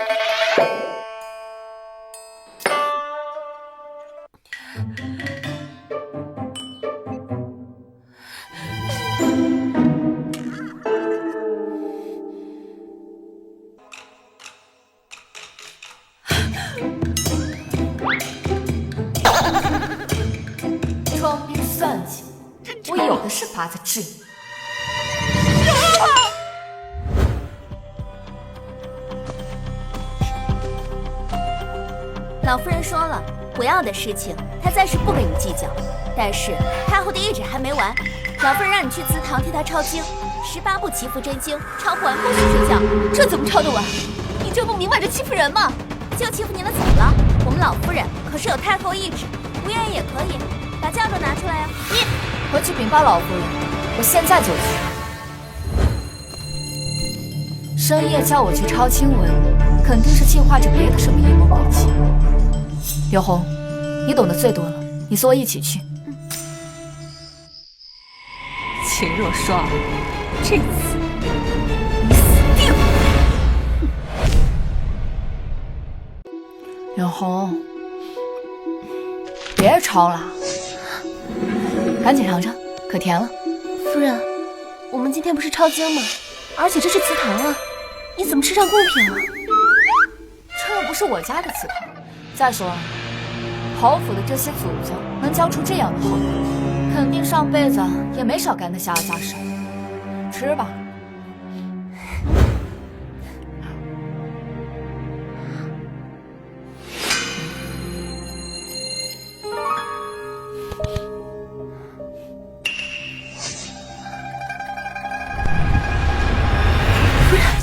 装逼算计，治你。老夫人说了，不要的事情她暂时不跟你计较。但是太后的懿旨还没完，老夫人让你去祠堂替她抄经，18部祈福真经，抄不完不许睡觉。这怎么抄得完？你这不明摆着欺负人吗？就欺负你了，怎么了？我们老夫人可是有太后懿旨，不愿意也可以。把嫁妆拿出来呀！你回去禀报老夫人，我现在就去。深夜叫我去抄经文，肯定是计划着别的什么阴谋诡计。刘红，你懂得最多了，你随我一起去。秦若霜，这次你死定了！刘红，别抄了，赶紧尝尝，可甜了。夫人，我们今天不是抄经吗？而且这是祠堂啊，你怎么吃上贡品了？这又不是我家的祠堂。再说了，侯府的这些祖宗能教出这样的后人，肯定上辈子也没少干那下下事。吃吧。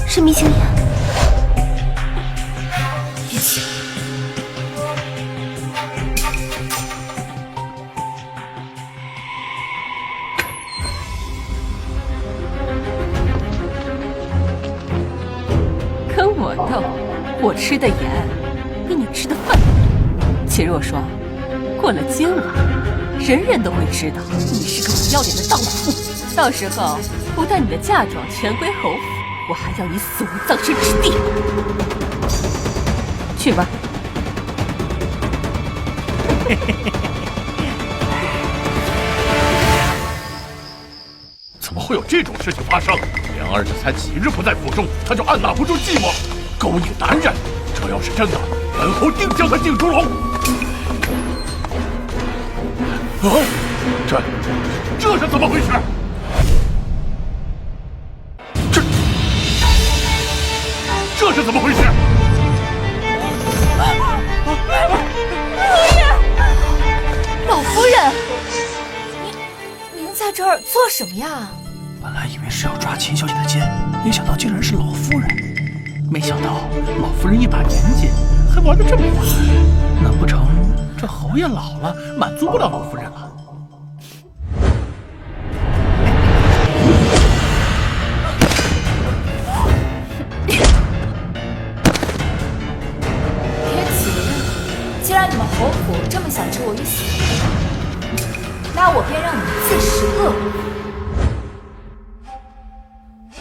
是迷情眼。一起。跟我斗，我吃的盐比你吃的饭多。秦若霜，过了今晚，人人都会知道你是个不要脸的荡妇。到时候，不但你的嫁妆全归侯府，我还要你死无葬身之地。去吧。怎么会有这种事情发生？莲儿这才几日不在府中，他就按捺不住寂寞，勾引男人。这要是真的，本侯定将他进猪笼。啊，这是怎么回事？这是怎么回事？老夫人，您在这儿做什么呀？本来以为是要抓秦小姐的奸，没想到竟然是老夫人。没想到老夫人一把年纪还玩得这么大，难不成这侯爷老了，满足不了老夫人了？既然你们侯府这么想置我于死地，那我便让你们自食恶果。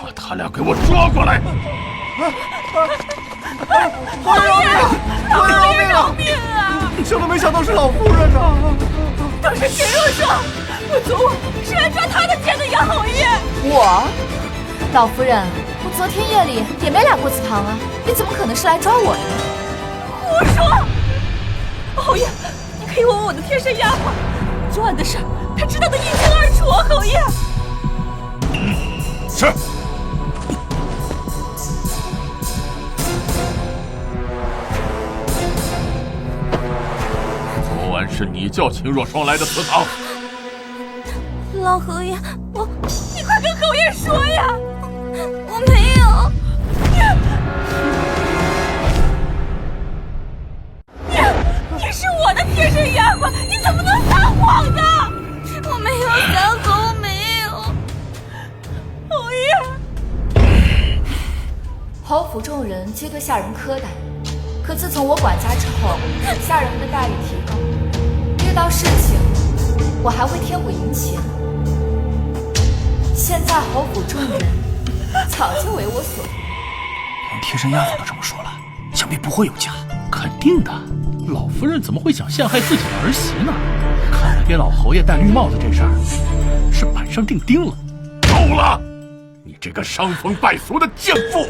把他俩给我抓过来！侯爷饶命啊！想都没想到是老夫人呐！都是秦若霜，我昨晚是来抓他的奸的呀，侯爷。我，老夫人，我昨天夜里也没来过祠堂啊，你怎么可能是来抓我的？胡说！侯爷，你可以问问我的贴身丫鬟，昨晚的事她知道的一清二楚啊，侯爷。是。昨晚是你叫秦若霜来的祠堂？老侯爷，你快跟侯爷说呀！我没有。你是我的贴身丫鬟，你怎么能撒谎呢？我没有撒谎，我没有。侯爷，侯府众人皆对下人苛待，可自从我管家之后，下人们的待遇提高，遇到事情我还会贴补银钱。现在侯府众人早就为我所用，连贴身丫鬟都这么说了，想必不会有假。肯定的，老夫人怎么会想陷害自己的儿媳呢？看来给老侯爷戴绿帽子这事儿是板上钉钉了。够了！你这个伤风败俗的贱妇，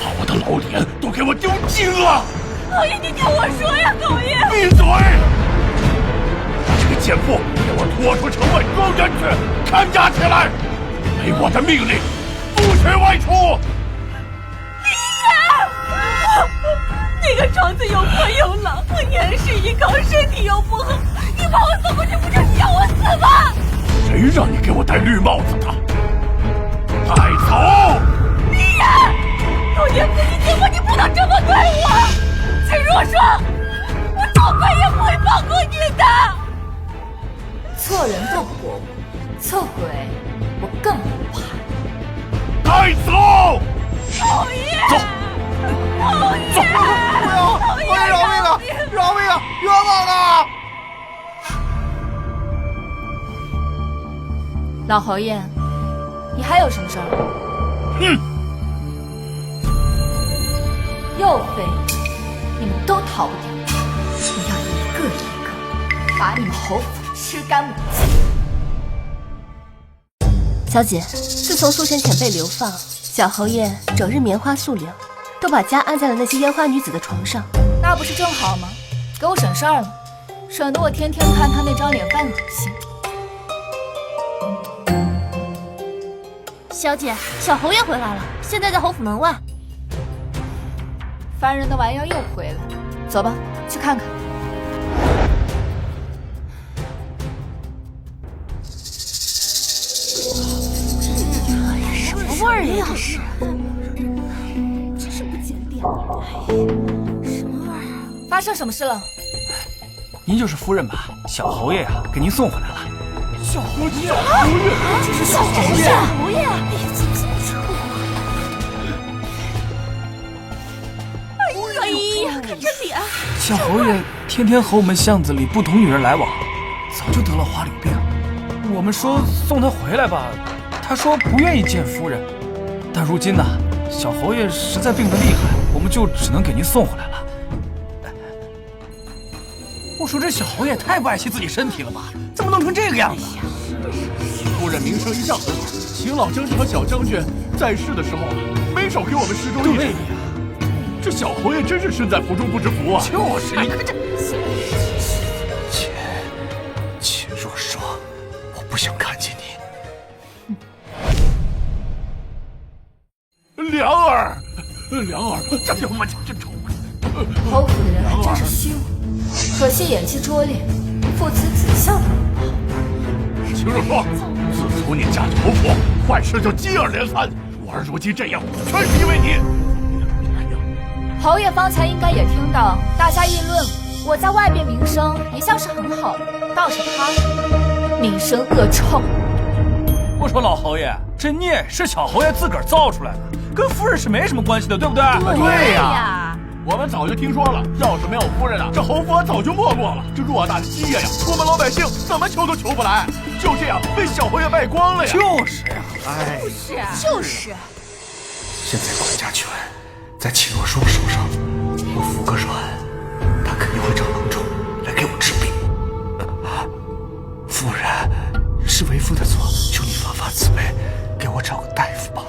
把我的老脸都给我丢尽了！侯爷，你听我说呀，侯爷！闭嘴！这个奸妇，给我拖出城外庄园去，看押起来！没我的命令，不许外出！那个床子又破又老，我年事已高，身体又不好，你把我送过去，不就是要我死吗？谁让你给我戴绿帽子的？带走！李然，多年夫妻结婚，你不能这么对我！秦若霜，我做鬼也不会放过你的！做人斗不过我，做鬼我更不怕。带走！讨厌！走！讨厌！不要！饶命啊！饶命啊！冤枉啊！老侯爷，你还有什么事儿？又废，你们都逃不掉，我要一个一个把你们侯府吃干抹净。小姐，自从苏神浅被流放，小侯爷整日棉花素柳，都把家安在了那些烟花女子的床上。那不是正好吗？给我省事儿了，省得我天天看他那张脸犯恶心。小姐，小侯爷回来了，现在在侯府门外。烦人的玩意儿又回来，走吧，去看看。什么味儿呀？这是，真是不检点。什么味儿啊？发生什么事了？您就是夫人吧？小侯爷呀，给您送回来了。小侯爷，这是小侯爷！侯爷！哎呀，看这脸！小侯爷天天和我们巷子里不同女人来往，早就得了花柳病。我们说送他回来吧，他说不愿意见夫人。但如今呢，小侯爷实在病得厉害，我们就只能给您送回来了。我说这小侯爷太不爱惜自己身体了吧？怎么弄成这个样子？夫人名声一向很好，秦老将军和小将军在世的时候，没少给我们施粥一水。这小侯爷真是身在福中不知福啊！就是你看这。秦若霜，我不想看见你。良儿，这他妈真丑！侯府的人还真是虚伪，可惜演技拙劣，父慈子孝的不好。秦若霜，自从你嫁进侯府，坏事就接二连三，我儿如今这样，全是因为你。侯爷方才应该也听到大家议论我在外边名声一向是很好的，倒是他名声恶臭。我说老侯爷，这孽是小侯爷自个儿造出来的，跟夫人是没什么关系的，对不对？对呀，我们早就听说了，要是没有夫人啊，这侯府早就没落了。这偌大的基业呀，我们老百姓怎么求都求不来，就这样被小侯爷败光了呀！就是呀，哎，就是。现在管家权在秦若霜手上，我服个软，他肯定会找郎中来给我治病。夫人，是为夫的错，求你发慈悲，给我找个大夫吧。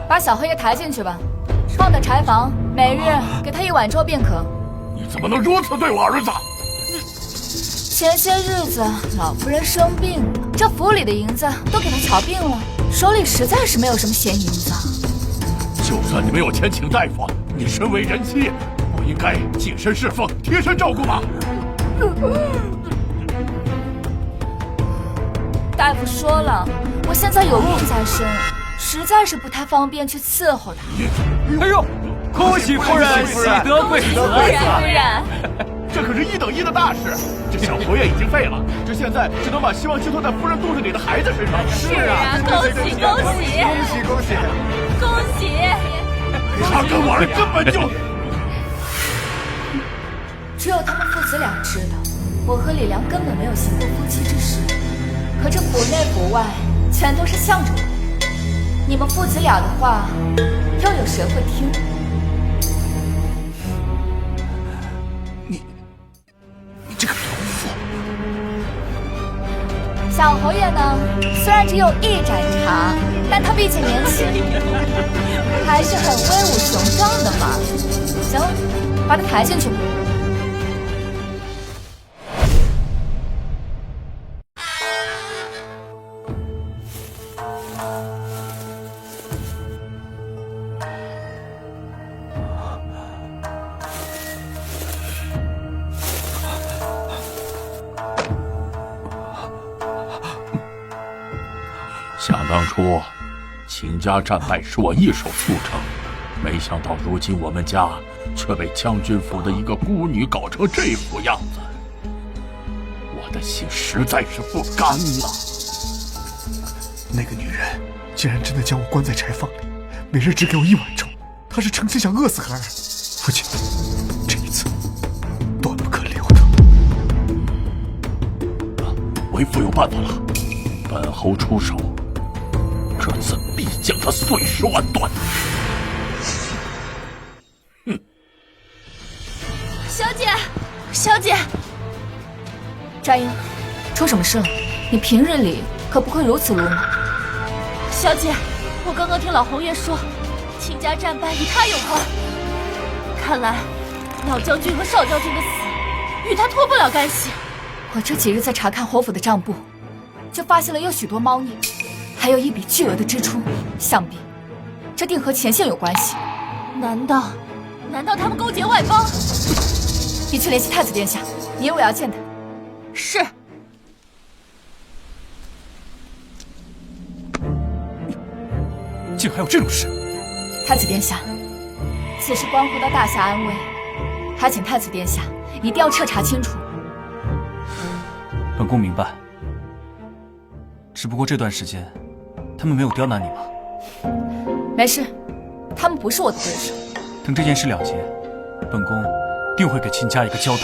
把小侯爷抬进去吧，放在柴房，每日给他1碗粥便可。你怎么能如此对我儿子？前些日子老夫人生病了，这府里的银子都给她瞧病了，手里实在是没有什么闲银子。就算你没有钱请大夫，你身为人妻，不应该净身侍奉、贴身照顾吗？大夫说了，我现在有病在身，实在是不太方便去伺候他。哎呦，恭喜夫人，喜得贵子！夫人，这可是1等1的大事。这小侯爷已经废了，这现在只能把希望寄托在夫人肚子里的孩子身上。是啊，恭喜！他跟我儿根本就……只有他们父子俩知道，我和李良根本没有行过夫妻之事。可这府内府外全都是向着我的，你们父子俩的话，又有谁会听？你这个屠夫！小侯爷呢，虽然只有1盏茶，但他毕竟年轻，还是很威武雄壮的嘛。行了，把他抬进去吧。想当初，秦家战败是我一手促成，没想到如今我们家却被将军府的一个孤女搞成这副样子，我的心实在是不甘了。那个女人竟然真的将我关在柴房里，每日只给我1碗粥，她是诚心想饿死孩儿。父亲，这一次断不可留的。为父有办法了，本侯出手，这次必将他碎尸万段。哼！小姐，小姐，佳音，出什么事了？你平日里可不会如此鲁莽。小姐，我刚刚听老侯爷说，秦家战败与他有关。看来，老将军和少将军的死与他脱不了干系。我这几日在查看侯府的账簿，就发现了有许多猫腻，还有一笔巨额的支出，想必这定和前线有关系。难道他们勾结外邦？你去联系太子殿下，因为我要见他。是。竟还有这种事！太子殿下，此事关乎到大侠安危，还请太子殿下一定要彻查清楚。本宫明白，只不过这段时间，他们没有刁难你吗？没事，他们不是我的对手。等这件事了结，本宫定会给秦家一个交代。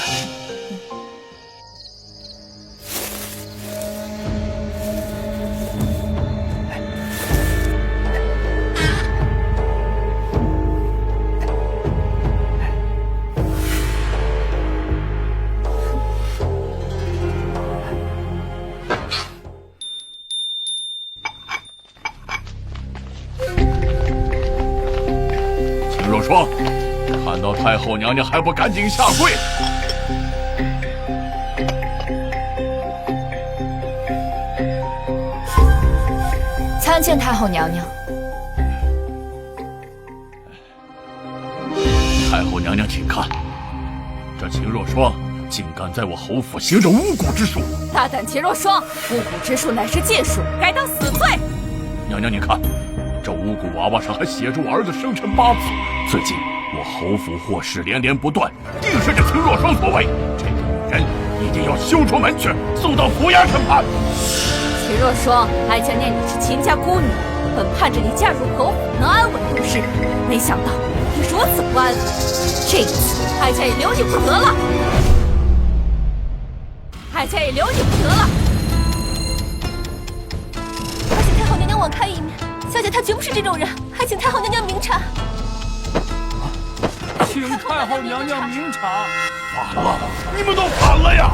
秦若霜，看到太后娘娘还不赶紧下跪！参见太后娘娘。太后娘娘，请看，这秦若霜竟敢在我侯府行着巫蛊之术！大胆秦若霜，巫蛊之术乃是禁术，该当死罪。娘娘，您看，这巫蛊娃娃上还写着我儿子生辰八字。最近我侯府祸事连连不断，定是这秦若霜所为。这个女人一定要休出门去，送到府衙审判。秦若霜，哀家念你是秦家孤女，本盼着你嫁入侯府能安稳度日，没想到你如此不安分。这一次，哀家也留你不得了。哀家也留你不得了。还请太后娘娘网开一面，小姐她绝不是这种人，还请太后娘娘明察。请太后娘娘明察。反了，你们都反了呀！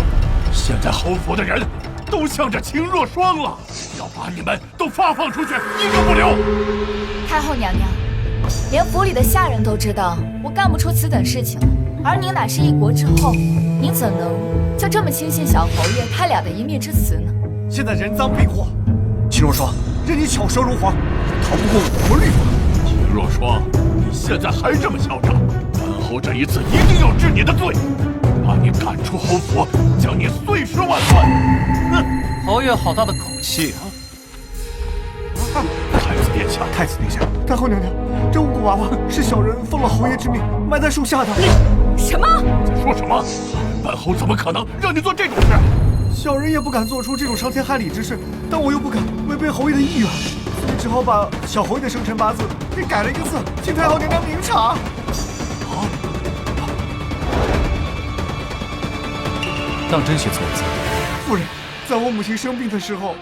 现在侯府的人都向着秦若霜了，要把你们都发放出去，一个不留。太后娘娘，连府里的下人都知道我干不出此等事情，而您乃是一国之后，您怎能就这么轻信小侯爷他俩的一面之词呢？现在人赃并获，秦若霜，任你巧舌如簧，逃不过我国律法。秦若霜，你现在还这么嚣张，本侯这一次一定要治你的罪，把你赶出侯府，将你碎尸万段。哼！侯爷好大的口气啊！太子殿下，太子殿下，太后娘娘，这巫蛊娃娃是小人奉了侯爷之命埋在树下的。什么？在说什么？本侯怎么可能让你做这种事？小人也不敢做出这种伤天害理之事，但我又不敢违背侯爷的意愿，所以只好把小侯爷的生辰八字给改了一个字，请太后娘娘明察。当真写错字？夫人，在我母亲生病的时候，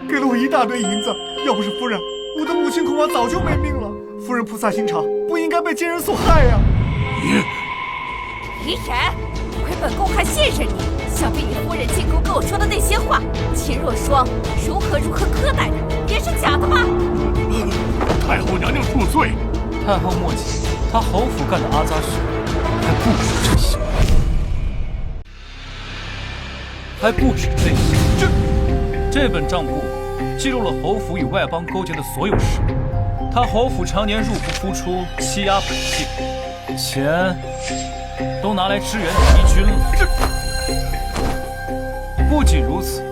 给了我一大堆银子，要不是夫人，我的母亲恐怕早就没命了。夫人菩萨心肠，不应该被奸人所害呀。李忍，亏本宫还信任你，想必你夫人进宫跟我说的那些话，秦若霜如何苛待她，也是假的吧？太后娘娘恕罪。太后莫急，他侯府干的阿杂事还不止这些。这本账簿记录了侯府与外邦勾结的所有事。他侯府常年入不敷出，欺压百姓，钱都拿来支援敌军了。不仅如此，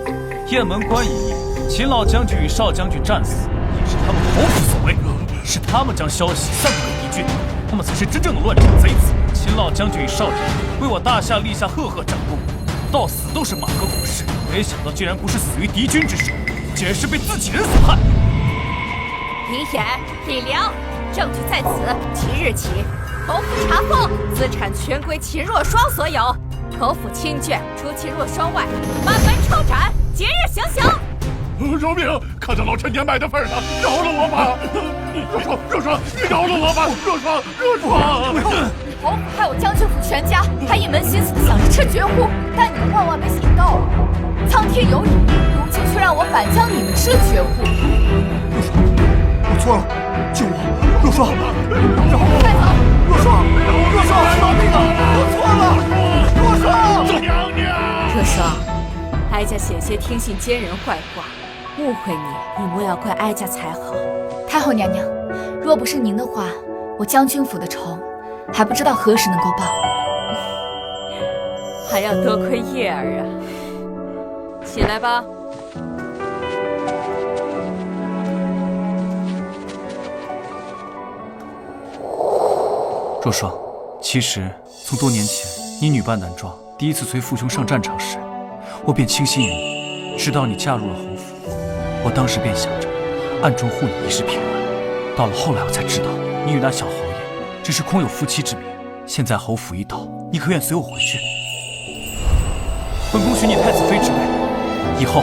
雁门关一役秦老将军与少将军战死，也是他们侯府所为，是他们将消息散布给敌军，他们才是真正的乱臣贼子。秦老将军与少将军为我大夏立下赫赫战功，到死都是马革裹尸，没想到竟然不是死于敌军之手，竟然是被自己人所害。李衍、李良，证据在此。即日起，侯府查封，资产全归秦若霜所有。侯府亲眷除秦若霜外，满门抄斩，即日行刑。饶命！看在老臣年迈的份上，饶了我吧！若霜，你饶了我吧！若霜！侯府害我将军府全家，还一门心思的想着吃绝户，但你们万万没想到，苍天有眼，如今却让我反将你们吃绝户。我错了，救我！若霜，快走！若霜，饶命啊！我错了，若霜，娘娘。若霜，哀家险些听信奸人坏话，误会你莫要怪哀家才好。太后娘娘，若不是您的话，我将军府的仇还不知道何时能够报。还要多亏叶儿啊！起来吧。若霜，其实从多年前你女扮男装，第一次随父兄上战场时，我便倾心于你，直到你嫁入了侯府，我当时便想着暗中护你一世平安。到了后来，我才知道你与那小侯爷只是空有夫妻之名。现在侯府已倒，你可愿随我回去？本宫许你太子妃之位，以后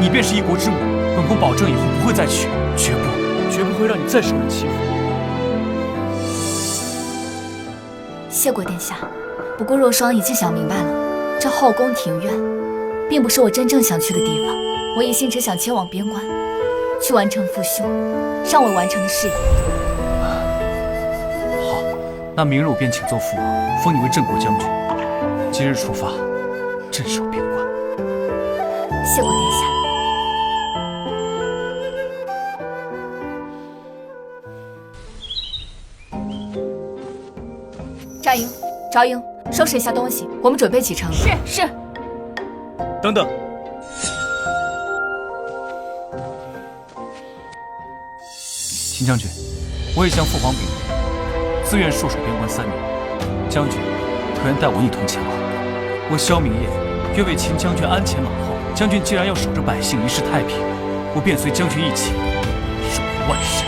你便是一国之母。本宫保证以后不会再娶，绝不会让你再受人欺负。谢过殿下，不过若霜已经想明白了，这后宫庭院并不是我真正想去的地方。我一心只想前往边关，去完成父兄尚未完成的事业。好，那明日我便请奏父王，封你为镇国将军。即日出发，镇守边关。谢过殿下。扎营，赵营，收拾一下东西，我们准备启程了。是。等等，秦将军，我已向父皇禀明，自愿戍守边关3年。将军可愿带我一同前往？我萧明业愿为秦将军鞍前马后。将军既然要守着百姓一世太平，我便随将军一起守护万世。